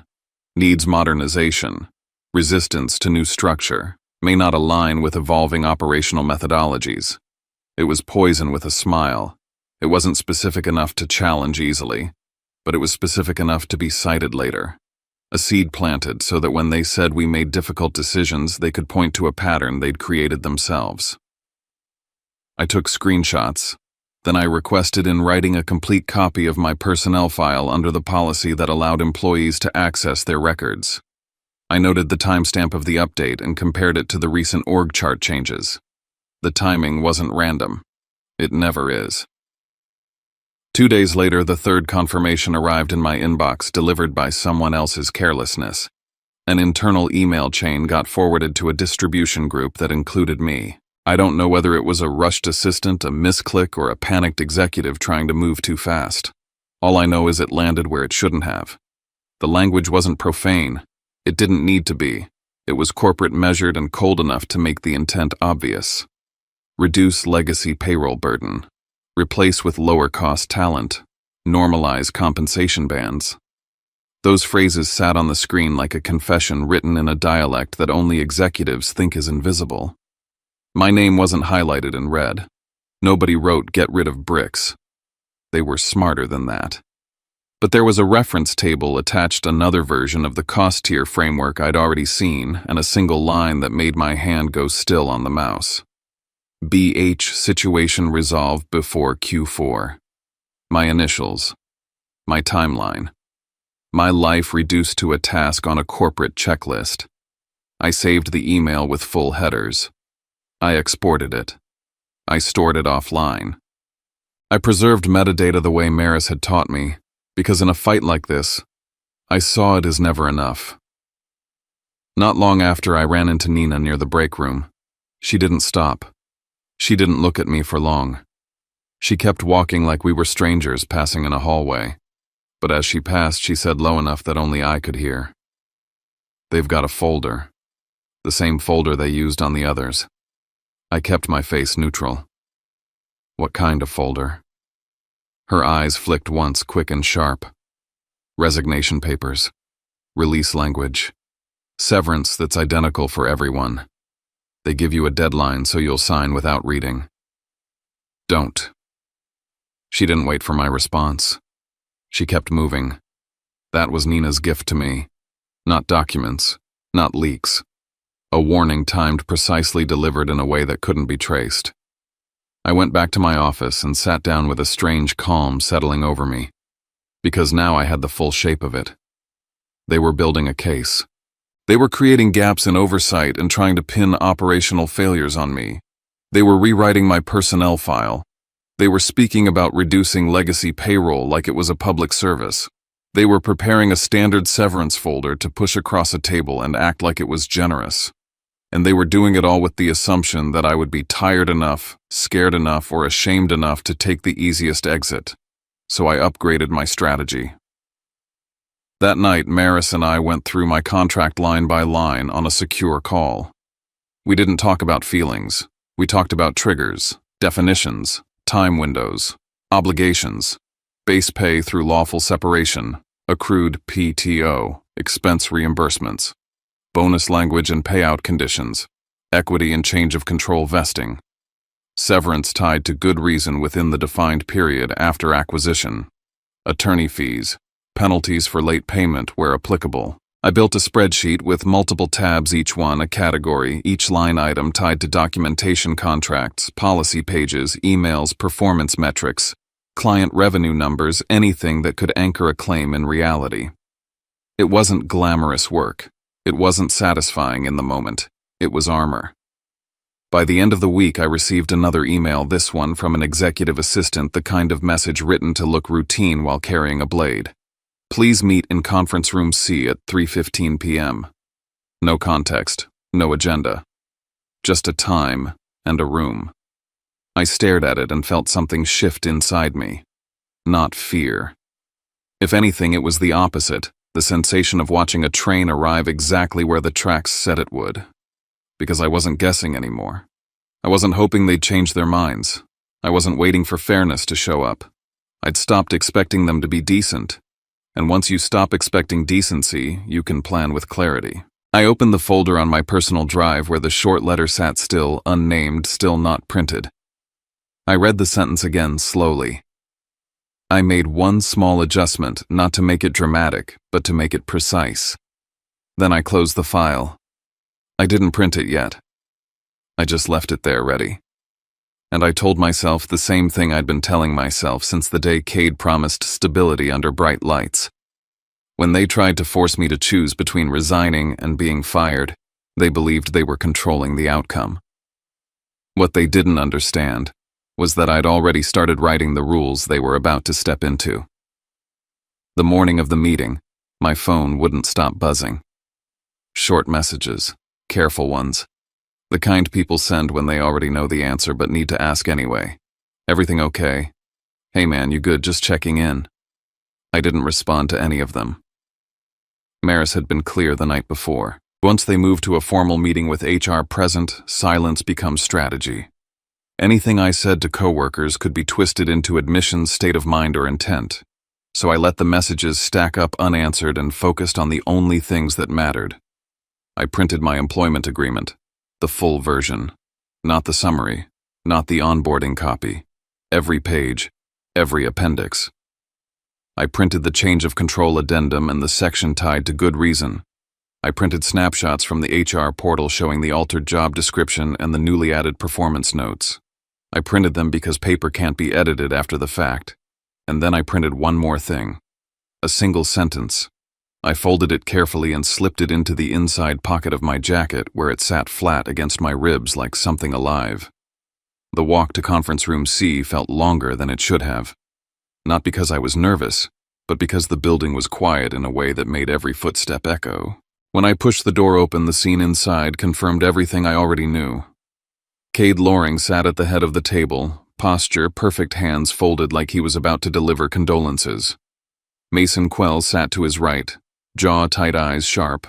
Needs modernization. Resistance to new structure. May not align with evolving operational methodologies. It was poison with a smile. It wasn't specific enough to challenge easily, but it was specific enough to be cited later. A seed planted so that when they said we made difficult decisions, they could point to a pattern they'd created themselves. I took screenshots. Then I requested in writing a complete copy of my personnel file under the policy that allowed employees to access their records. I noted the timestamp of the update and compared it to the recent org chart changes. The timing wasn't random. It never is. 2 days later, the third confirmation arrived in my inbox, delivered by someone else's carelessness. An internal email chain got forwarded to a distribution group that included me. I don't know whether it was a rushed assistant, a misclick, or a panicked executive trying to move too fast. All I know is it landed where it shouldn't have. The language wasn't profane. It didn't need to be. It was corporate, measured, and cold enough to make the intent obvious. reduce legacy payroll burden, replace with lower-cost talent, normalize compensation bands. Those phrases sat on the screen like a confession written in a dialect that only executives think is invisible. My name wasn't highlighted in red. Nobody wrote, "Get rid of bricks." They were smarter than that. But there was a reference table attached, another version of the cost tier framework I'd already seen, and a single line that made my hand go still on the mouse. BH situation resolved before Q4. My initials. My timeline. My life reduced to a task on a corporate checklist. I saved the email with full headers. I exported it. I stored it offline. I preserved metadata the way Maris had taught me, because in a fight like this, I saw it as never enough. Not long after, I ran into Nina near the break room. She didn't stop. She didn't look at me for long. She kept walking like we were strangers passing in a hallway, but as she passed, she said low enough that only I could hear. "They've got a folder. The same folder they used on the others." I kept my face neutral. "What kind of folder?" Her eyes flicked once, quick and sharp. "Resignation papers. Release language. Severance that's identical for everyone. They give you a deadline so you'll sign without reading. Don't." She didn't wait for my response. She kept moving. That was Nina's gift to me. Not documents, not leaks. A warning timed precisely, delivered in a way that couldn't be traced. I went back to my office and sat down with a strange calm settling over me, because now I had the full shape of it. They were building a case. They were creating gaps in oversight and trying to pin operational failures on me. They were rewriting my personnel file. They were speaking about reducing legacy payroll like it was a public service. They were preparing a standard severance folder to push across a table and act like it was generous. And they were doing it all with the assumption that I would be tired enough, scared enough, or ashamed enough to take the easiest exit. So I upgraded my strategy. That night, Maris and I went through my contract line by line on a secure call. We didn't talk about feelings. We talked about triggers, definitions, time windows, obligations, base pay through lawful separation, accrued PTO, expense reimbursements, bonus language and payout conditions, equity and change of control vesting, severance tied to good reason within the defined period after acquisition, attorney fees, penalties for late payment where applicable. I built a spreadsheet with multiple tabs, each one a category, each line item tied to documentation, contracts, policy pages, emails, performance metrics, client revenue numbers, anything that could anchor a claim in reality. It wasn't glamorous work. It wasn't satisfying in the moment. It was armor. By the end of the week, I received another email, this one from an executive assistant, the kind of message written to look routine while carrying a blade. "Please meet in conference room C at 3:15 p.m. No context, no agenda. Just a time and a room. I stared at it and felt something shift inside me. Not fear. If anything, it was the opposite, the sensation of watching a train arrive exactly where the tracks said it would. Because I wasn't guessing anymore. I wasn't hoping they'd change their minds. I wasn't waiting for fairness to show up. I'd stopped expecting them to be decent. And once you stop expecting decency, you can plan with clarity. I opened the folder on my personal drive where the short letter sat still, unnamed, still not printed. I read the sentence again slowly. I made one small adjustment, not to make it dramatic, but to make it precise. Then I closed the file. I didn't print it yet. I just left it there ready. And I told myself the same thing I'd been telling myself since the day Cade promised stability under bright lights. When they tried to force me to choose between resigning and being fired, they believed they were controlling the outcome. What they didn't understand was that I'd already started writing the rules they were about to step into. The morning of the meeting, my phone wouldn't stop buzzing. Short messages, careful ones. The kind people send when they already know the answer but need to ask anyway. "Everything okay? Hey man, you good? Just checking in." I didn't respond to any of them. Maris had been clear the night before. Once they moved to a formal meeting with HR present, silence becomes strategy. Anything I said to coworkers could be twisted into admissions, state of mind, or intent. So I let the messages stack up unanswered and focused on the only things that mattered. I printed my employment agreement, the full version, not the summary, not the onboarding copy, every page, every appendix. I printed the change of control addendum and the section tied to good reason. I printed snapshots from the HR portal showing the altered job description and the newly added performance notes. I printed them because paper can't be edited after the fact. And then I printed one more thing. A single sentence. I folded it carefully and slipped it into the inside pocket of my jacket where it sat flat against my ribs like something alive. The walk to conference room C felt longer than it should have. Not because I was nervous, but because the building was quiet in a way that made every footstep echo. When I pushed the door open, the scene inside confirmed everything I already knew. Cade Loring sat at the head of the table, posture perfect, hands folded like he was about to deliver condolences. Mason Quell sat to his right, jaw tight, eyes sharp.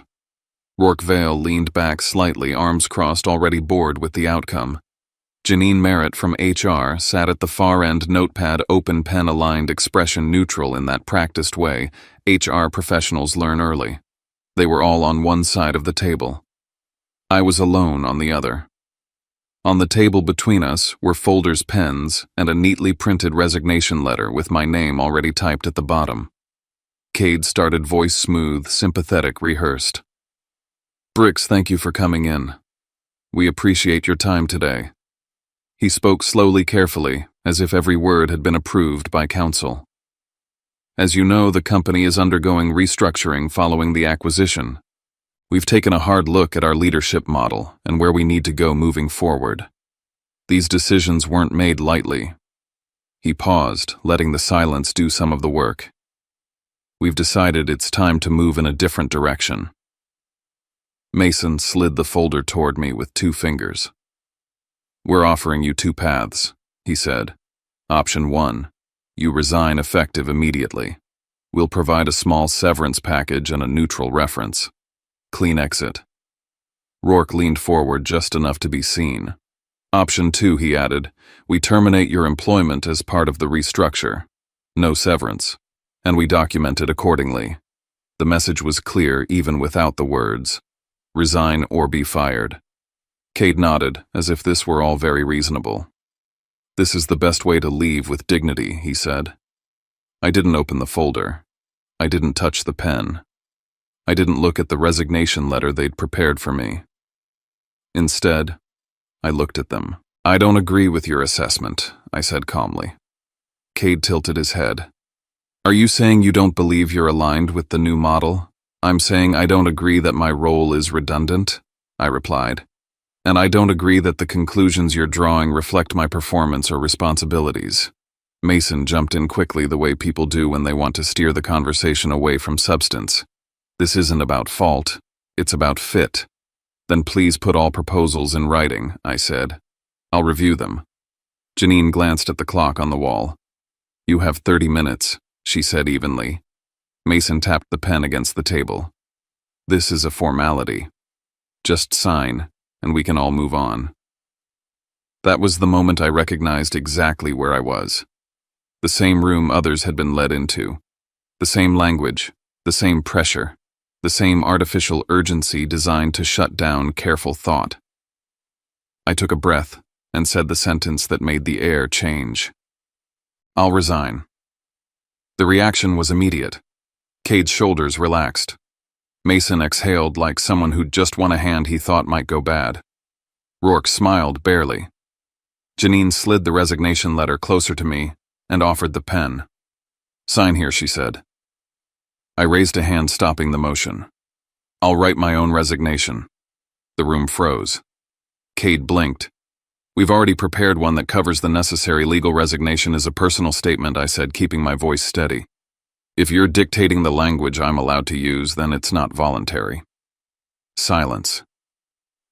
Rourke Vale leaned back slightly, arms crossed, already bored with the outcome. Janine Merritt from HR sat at the far end, notepad open, pen aligned, expression neutral in that practiced way HR professionals learn early. They were all on one side of the table. I was alone on the other. On the table between us were folders, pens, and a neatly printed resignation letter with my name already typed at the bottom. Cade started, voice smooth, sympathetic, rehearsed. "Bricks, thank you for coming in. We appreciate your time today." He spoke slowly, carefully, as if every word had been approved by counsel. "As you know, the company is undergoing restructuring following the acquisition. We've taken a hard look at our leadership model and where we need to go moving forward. These decisions weren't made lightly." He paused, letting the silence do some of the work. "We've decided it's time to move in a different direction." Mason slid the folder toward me with 2 fingers. "We're offering you 2 paths," he said. "Option 1, you resign effective immediately. We'll provide a small severance package and a neutral reference. Clean exit." Rourke leaned forward just enough to be seen. "Option 2, he added, we terminate your employment as part of the restructure. No severance. And we document it accordingly." The message was clear even without the words. Resign or be fired. Cade nodded, as if this were all very reasonable. "This is the best way to leave with dignity," he said. I didn't open the folder. I didn't touch the pen. I didn't look at the resignation letter they'd prepared for me. Instead, I looked at them. "I don't agree with your assessment," I said calmly. Cade tilted his head. "Are you saying you don't believe you're aligned with the new model?" "I'm saying I don't agree that my role is redundant," I replied. "And I don't agree that the conclusions you're drawing reflect my performance or responsibilities." Mason jumped in quickly, the way people do when they want to steer the conversation away from substance. "This isn't about fault, it's about fit." "Then please put all proposals in writing," I said. "I'll review them." Janine glanced at the clock on the wall. "You have 30 minutes, she said evenly. Mason tapped the pen against the table. "This is a formality. Just sign, and we can all move on." That was the moment I recognized exactly where I was. The same room others had been led into. The same language, the same pressure. The same artificial urgency designed to shut down careful thought. I took a breath and said the sentence that made the air change. "I'll resign." The reaction was immediate. Cade's shoulders relaxed. Mason exhaled like someone who'd just won a hand he thought might go bad. Rourke smiled barely. Janine slid the resignation letter closer to me and offered the pen. "Sign here," she said. I raised a hand, stopping the motion. "I'll write my own resignation." The room froze. Cade blinked. "We've already prepared one that covers the necessary legal resignation as a personal statement," I said, keeping my voice steady. "If you're dictating the language I'm allowed to use, then it's not voluntary." Silence.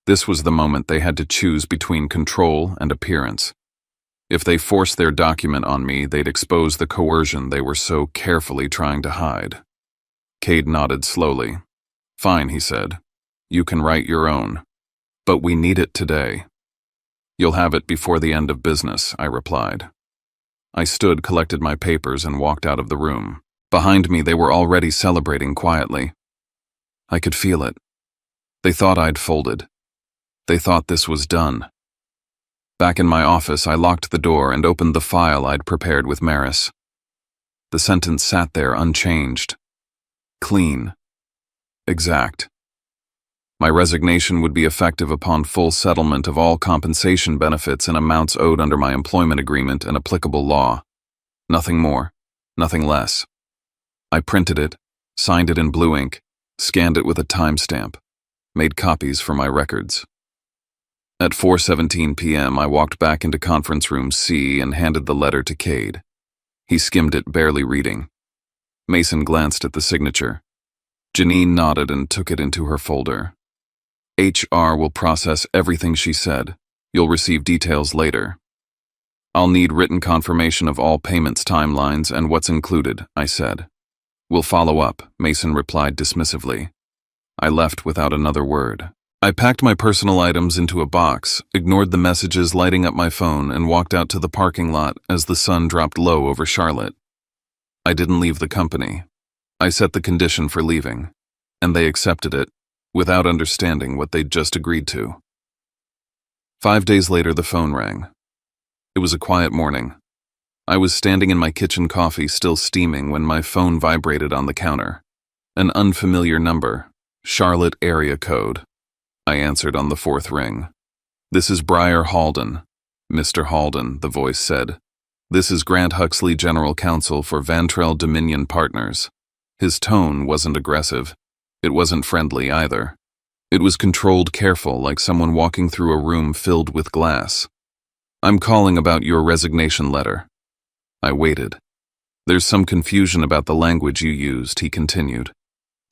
This was the moment they had to choose between control and appearance. If they forced their document on me, they'd expose the coercion they were so carefully trying to hide. Cade nodded slowly. "Fine," he said. "You can write your own. But we need it today." You'll have it before the end of business, I replied. I stood, collected my papers, and walked out of the room. Behind me, they were already celebrating quietly. I could feel it. They thought I'd folded. They thought this was done. Back in my office, I locked the door and opened the file I'd prepared with Maris. The sentence sat there unchanged. Clean. Exact. My resignation would be effective upon full settlement of all compensation benefits and amounts owed under my employment agreement and applicable law. Nothing more, nothing less. I printed it, signed it in blue ink, scanned it with a timestamp, made copies for my records. At 4:17 p.m., I walked back into conference room C and handed the letter to Cade. He skimmed it, barely reading. Mason glanced at the signature. Janine nodded and took it into her folder. HR will process everything she said. You'll receive details later. I'll need written confirmation of all payments timelines and what's included, I said. We'll follow up, Mason replied dismissively. I left without another word. I packed my personal items into a box, ignored the messages lighting up my phone, and walked out to the parking lot as the sun dropped low over Charlotte. I didn't leave the company. I set the condition for leaving, and they accepted it, without understanding what they'd just agreed to. 5 days later, the phone rang. It was a quiet morning. I was standing in my kitchen, coffee still steaming, when my phone vibrated on the counter. An unfamiliar number, Charlotte area code. I answered on the 4th ring. This is Briar Halden. Mr. Halden, the voice said. This is Grant Huxley, General Counsel for Vantrell Dominion Partners. His tone wasn't aggressive. It wasn't friendly either. It was controlled, careful, like someone walking through a room filled with glass. I'm calling about your resignation letter. I waited. There's some confusion about the language you used, he continued.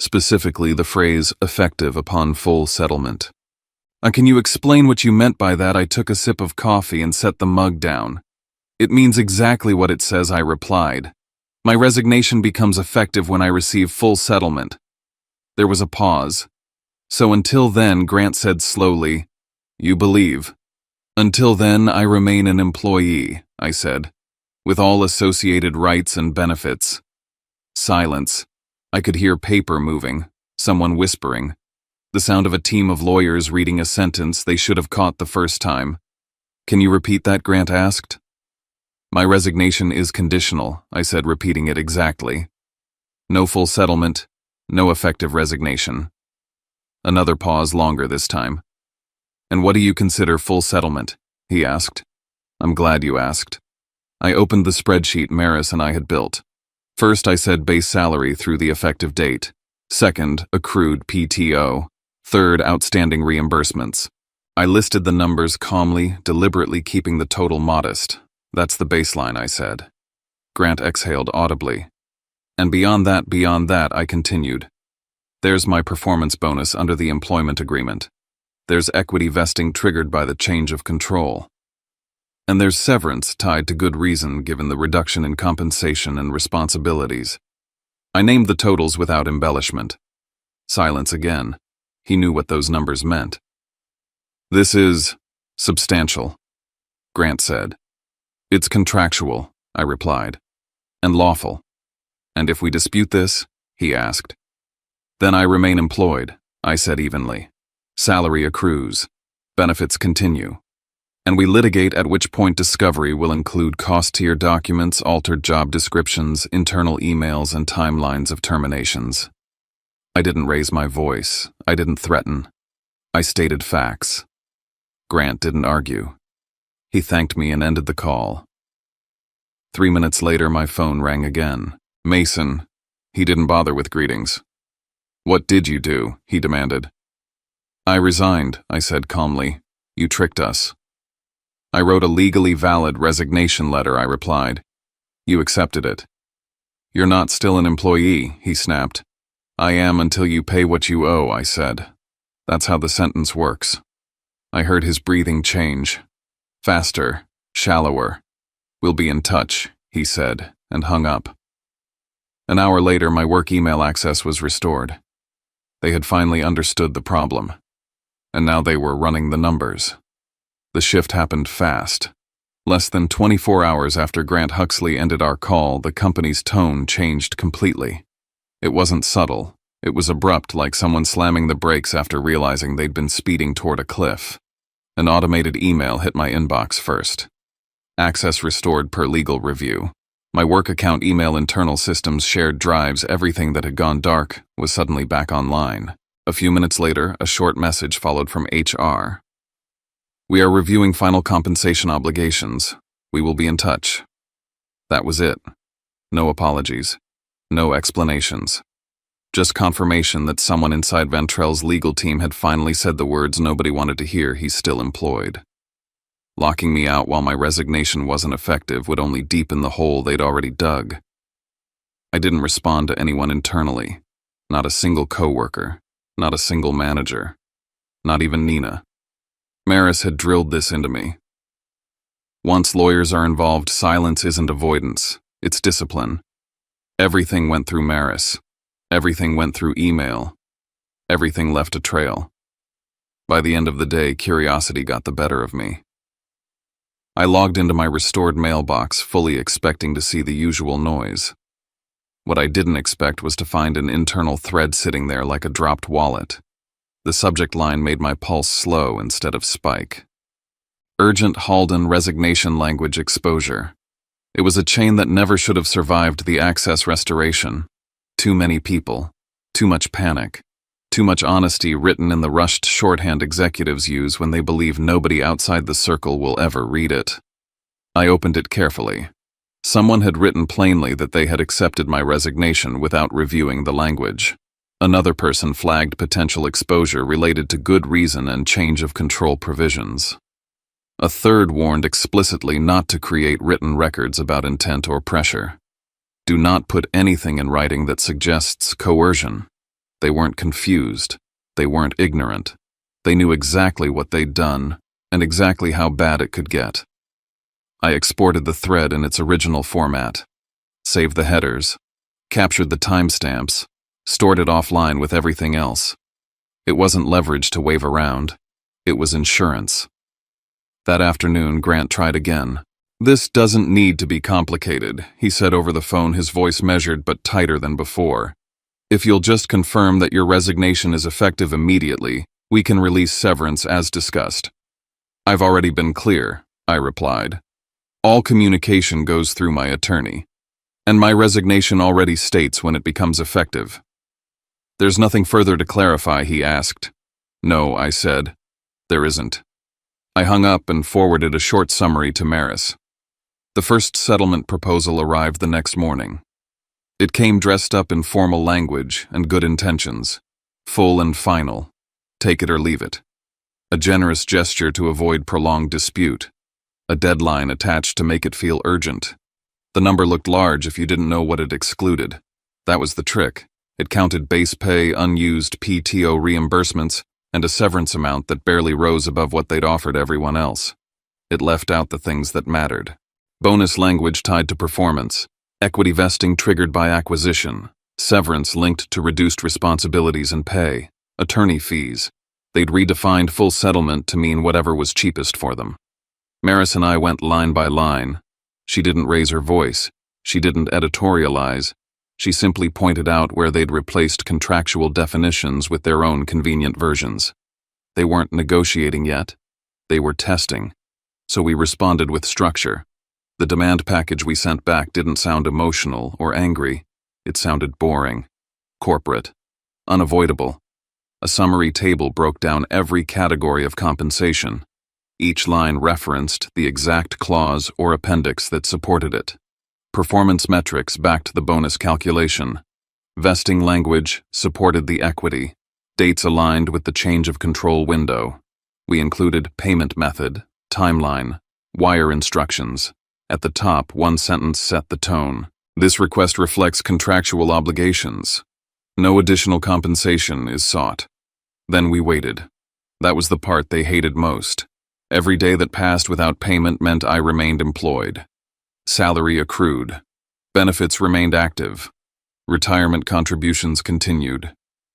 Specifically the phrase, effective upon full settlement. Can you explain what you meant by that? I took a sip of coffee and set the mug down. It means exactly what it says, I replied. My resignation becomes effective when I receive full settlement. There was a pause. So until then, Grant said slowly, you believe. Until then, I remain an employee, I said, with all associated rights and benefits. Silence. I could hear paper moving, someone whispering, the sound of a team of lawyers reading a sentence they should have caught the first time. Can you repeat that? Grant asked. My resignation is conditional, I said, repeating it exactly. No full settlement, no effective resignation. Another pause, longer this time. And what do you consider full settlement? He asked. I'm glad you asked. I opened the spreadsheet Maris and I had built. First, I said base salary through the effective date. Second, accrued PTO. Third, outstanding reimbursements. I listed the numbers calmly, deliberately keeping the total modest. That's the baseline, I said. Grant exhaled audibly. And beyond that, I continued. There's my performance bonus under the employment agreement. There's equity vesting triggered by the change of control. And there's severance tied to good reason given the reduction in compensation and responsibilities. I named the totals without embellishment. Silence again. He knew what those numbers meant. This is substantial, Grant said. It's contractual, I replied, and lawful. And if we dispute this, he asked. Then I remain employed, I said evenly. Salary accrues. Benefits continue. And we litigate, at which point discovery will include cost tier documents, altered job descriptions, internal emails, and timelines of terminations. I didn't raise my voice. I didn't threaten. I stated facts. Grant didn't argue. He thanked me and ended the call. 3 minutes later, my phone rang again. Mason. He didn't bother with greetings. What did you do? He demanded. I resigned, I said calmly. You tricked us. I wrote a legally valid resignation letter, I replied. You accepted it. You're not still an employee, he snapped. I am until you pay what you owe, I said. That's how the sentence works. I heard his breathing change. Faster, shallower. We'll be in touch, he said, and hung up. An hour later, my work email access was restored. They had finally understood the problem, and now they were running the numbers. The shift happened fast. Less than 24 hours after Grant Huxley ended our call, the company's tone changed completely. It wasn't subtle. It was abrupt, like someone slamming the brakes after realizing they'd been speeding toward a cliff. An automated email hit my inbox first. Access restored per legal review. My work account email, internal systems, shared drives, everything that had gone dark was suddenly back online. A few minutes later, a short message followed from HR. "We are reviewing final compensation obligations. We will be in touch." That was it. No apologies. No explanations. Just confirmation that someone inside Ventrell's legal team had finally said the words nobody wanted to hear: he's still employed. Locking me out while my resignation wasn't effective would only deepen the hole they'd already dug. I didn't respond to anyone internally. Not a single coworker. Not a single manager. Not even Nina. Maris had drilled this into me. Once lawyers are involved, silence isn't avoidance. It's discipline. Everything went through Maris. Everything went through email. Everything left a trail. By the end of the day, curiosity got the better of me. I logged into my restored mailbox, fully expecting to see the usual noise. What I didn't expect was to find an internal thread sitting there like a dropped wallet. The subject line made my pulse slow instead of spike. Urgent Halden resignation language exposure. It was a chain that never should have survived the access restoration. Too many people. Too much panic. Too much honesty written in the rushed shorthand executives use when they believe nobody outside the circle will ever read it. I opened it carefully. Someone had written plainly that they had accepted my resignation without reviewing the language. Another person flagged potential exposure related to good reason and change of control provisions. A third warned explicitly not to create written records about intent or pressure. Do not put anything in writing that suggests coercion. They weren't confused. They weren't ignorant. They knew exactly what they'd done and exactly how bad it could get. I exported the thread in its original format, saved the headers, captured the timestamps, stored it offline with everything else. It wasn't leverage to wave around. It was insurance. That afternoon, Grant tried again. "This doesn't need to be complicated," he said over the phone, his voice measured but tighter than before. "If you'll just confirm that your resignation is effective immediately, we can release severance as discussed." "I've already been clear," I replied. "All communication goes through my attorney, and my resignation already states when it becomes effective." "There's nothing further to clarify?" he asked. "No," I said. "There isn't." I hung up and forwarded a short summary to Maris. The first settlement proposal arrived the next morning. It came dressed up in formal language and good intentions. Full and final. Take it or leave it. A generous gesture to avoid prolonged dispute. A deadline attached to make it feel urgent. The number looked large if you didn't know what it excluded. That was the trick. It counted base pay, unused PTO reimbursements, and a severance amount that barely rose above what they'd offered everyone else. It left out the things that mattered. Bonus language tied to performance, equity vesting triggered by acquisition, severance linked to reduced responsibilities and pay, attorney fees. They'd redefined full settlement to mean whatever was cheapest for them. Maris and I went line by line. She didn't raise her voice. She didn't editorialize. She simply pointed out where they'd replaced contractual definitions with their own convenient versions. They weren't negotiating yet. They were testing. So we responded with structure. The demand package we sent back didn't sound emotional or angry. It sounded boring, corporate, unavoidable. A summary table broke down every category of compensation. Each line referenced the exact clause or appendix that supported it. Performance metrics backed the bonus calculation. Vesting language supported the equity. Dates aligned with the change of control window. We included payment method, timeline, wire instructions. At the top, one sentence set the tone. This request reflects contractual obligations. No additional compensation is sought. Then we waited. That was the part they hated most. Every day that passed without payment meant I remained employed. Salary accrued. Benefits remained active. Retirement contributions continued.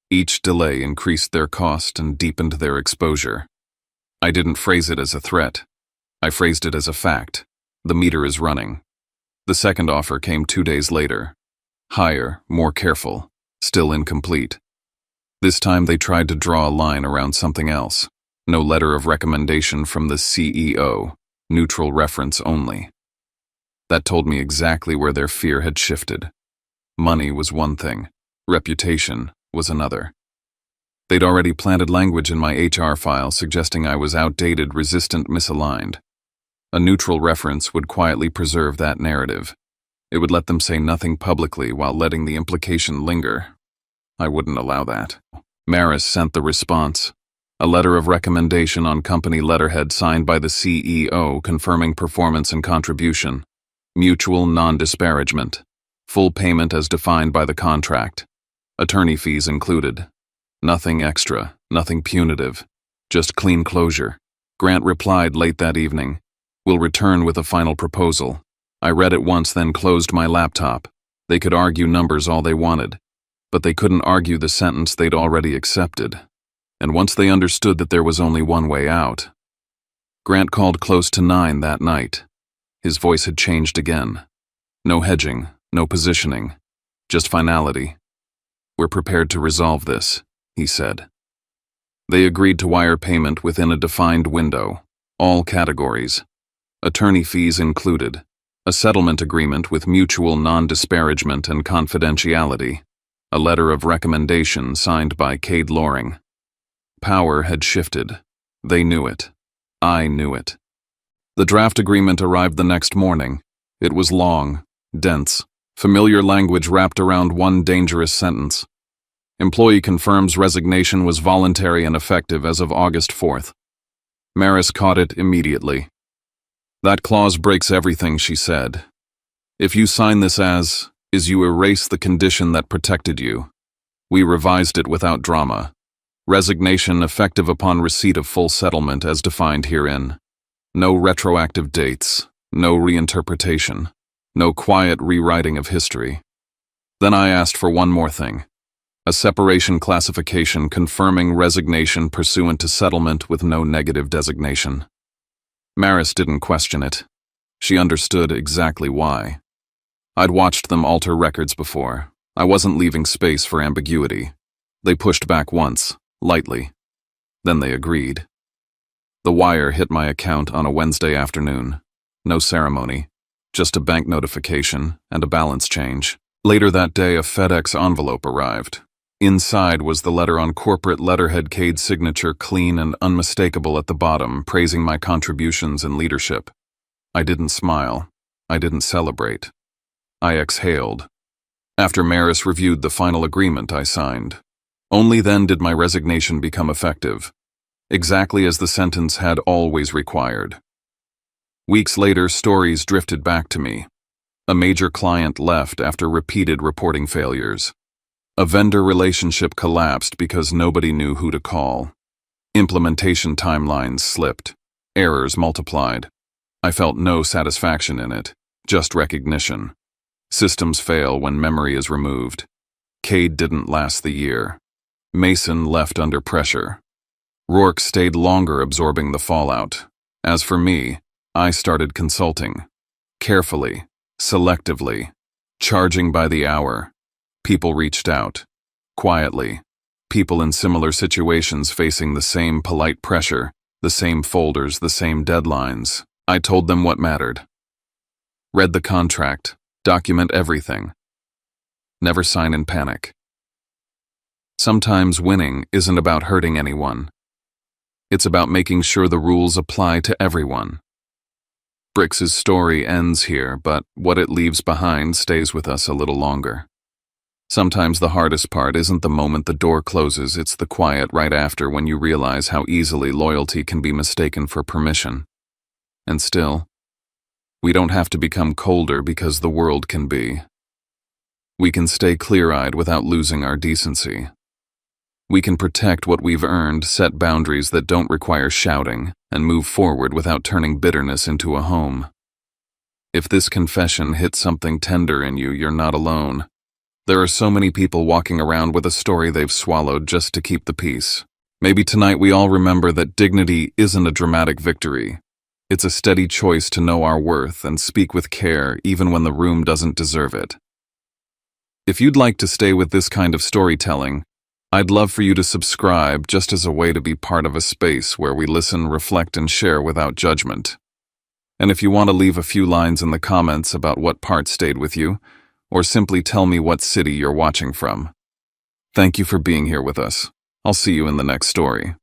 Each delay increased their cost and deepened their exposure. I didn't phrase it as a threat. I phrased it as a fact. The meter is running. The second offer came 2 days later. Higher, more careful, still incomplete. This time they tried to draw a line around something else. No letter of recommendation from the CEO, neutral reference only. That told me exactly where their fear had shifted. Money was one thing, reputation was another. They'd already planted language in my HR file suggesting I was outdated, resistant, misaligned. A neutral reference would quietly preserve that narrative. It would let them say nothing publicly while letting the implication linger. I wouldn't allow that. Maris sent the response. A letter of recommendation on company letterhead signed by the CEO confirming performance and contribution. Mutual non-disparagement. Full payment as defined by the contract. Attorney fees included. Nothing extra, nothing punitive. Just clean closure. Grant replied late that evening. We'll return with a final proposal. I read it once, then closed my laptop. They could argue numbers all they wanted, but they couldn't argue the sentence they'd already accepted. And once they understood that there was only one way out. Grant called close to 9 that night. His voice had changed again. No hedging, no positioning, just finality. We're prepared to resolve this, he said. They agreed to wire payment within a defined window, all categories. Attorney fees included. A settlement agreement with mutual non-disparagement and confidentiality. A letter of recommendation signed by Cade Loring. Power had shifted. They knew it. I knew it. The draft agreement arrived the next morning. It was long, dense, familiar language wrapped around one dangerous sentence. Employee confirms resignation was voluntary and effective as of August 4th. Maris caught it immediately. That clause breaks everything, she said. If you sign this as, is you erase the condition that protected you. We revised it without drama. Resignation effective upon receipt of full settlement as defined herein. No retroactive dates, no reinterpretation, no quiet rewriting of history. Then I asked for one more thing. A separation classification confirming resignation pursuant to settlement with no negative designation. Maris didn't question it. She understood exactly why. I'd watched them alter records before. I wasn't leaving space for ambiguity. They pushed back once, lightly. Then they agreed. The wire hit my account on a Wednesday afternoon. No ceremony, just a bank notification and a balance change. Later that day, a FedEx envelope arrived. Inside was the letter on corporate letterhead, Cade's signature clean and unmistakable at the bottom, praising my contributions and leadership. I didn't smile. I didn't celebrate. I exhaled. After Maris reviewed the final agreement I signed. Only then did my resignation become effective, exactly as the sentence had always required. Weeks later, stories drifted back to me. A major client left after repeated reporting failures. A vendor relationship collapsed because nobody knew who to call. Implementation timelines slipped. Errors multiplied. I felt no satisfaction in it, just recognition. Systems fail when memory is removed. Cade didn't last the year. Mason left under pressure. Rourke stayed longer absorbing the fallout. As for me, I started consulting. Carefully, selectively, charging by the hour. People reached out. Quietly. People in similar situations facing the same polite pressure, the same folders, the same deadlines. I told them what mattered. Read the contract. Document everything. Never sign in panic. Sometimes winning isn't about hurting anyone. It's about making sure the rules apply to everyone. Brix's story ends here, but what it leaves behind stays with us a little longer. Sometimes the hardest part isn't the moment the door closes, it's the quiet right after when you realize how easily loyalty can be mistaken for permission. And still, we don't have to become colder because the world can be. We can stay clear-eyed without losing our decency. We can protect what we've earned, set boundaries that don't require shouting, and move forward without turning bitterness into a home. If this confession hit something tender in you, you're not alone. There are so many people walking around with a story they've swallowed just to keep the peace. Maybe tonight we all remember that dignity isn't a dramatic victory. It's a steady choice to know our worth and speak with care even when the room doesn't deserve it. If you'd like to stay with this kind of storytelling, I'd love for you to subscribe just as a way to be part of a space where we listen, reflect, and share without judgment. And if you want to leave a few lines in the comments about what part stayed with you, or simply tell me what city you're watching from. Thank you for being here with us. I'll see you in the next story.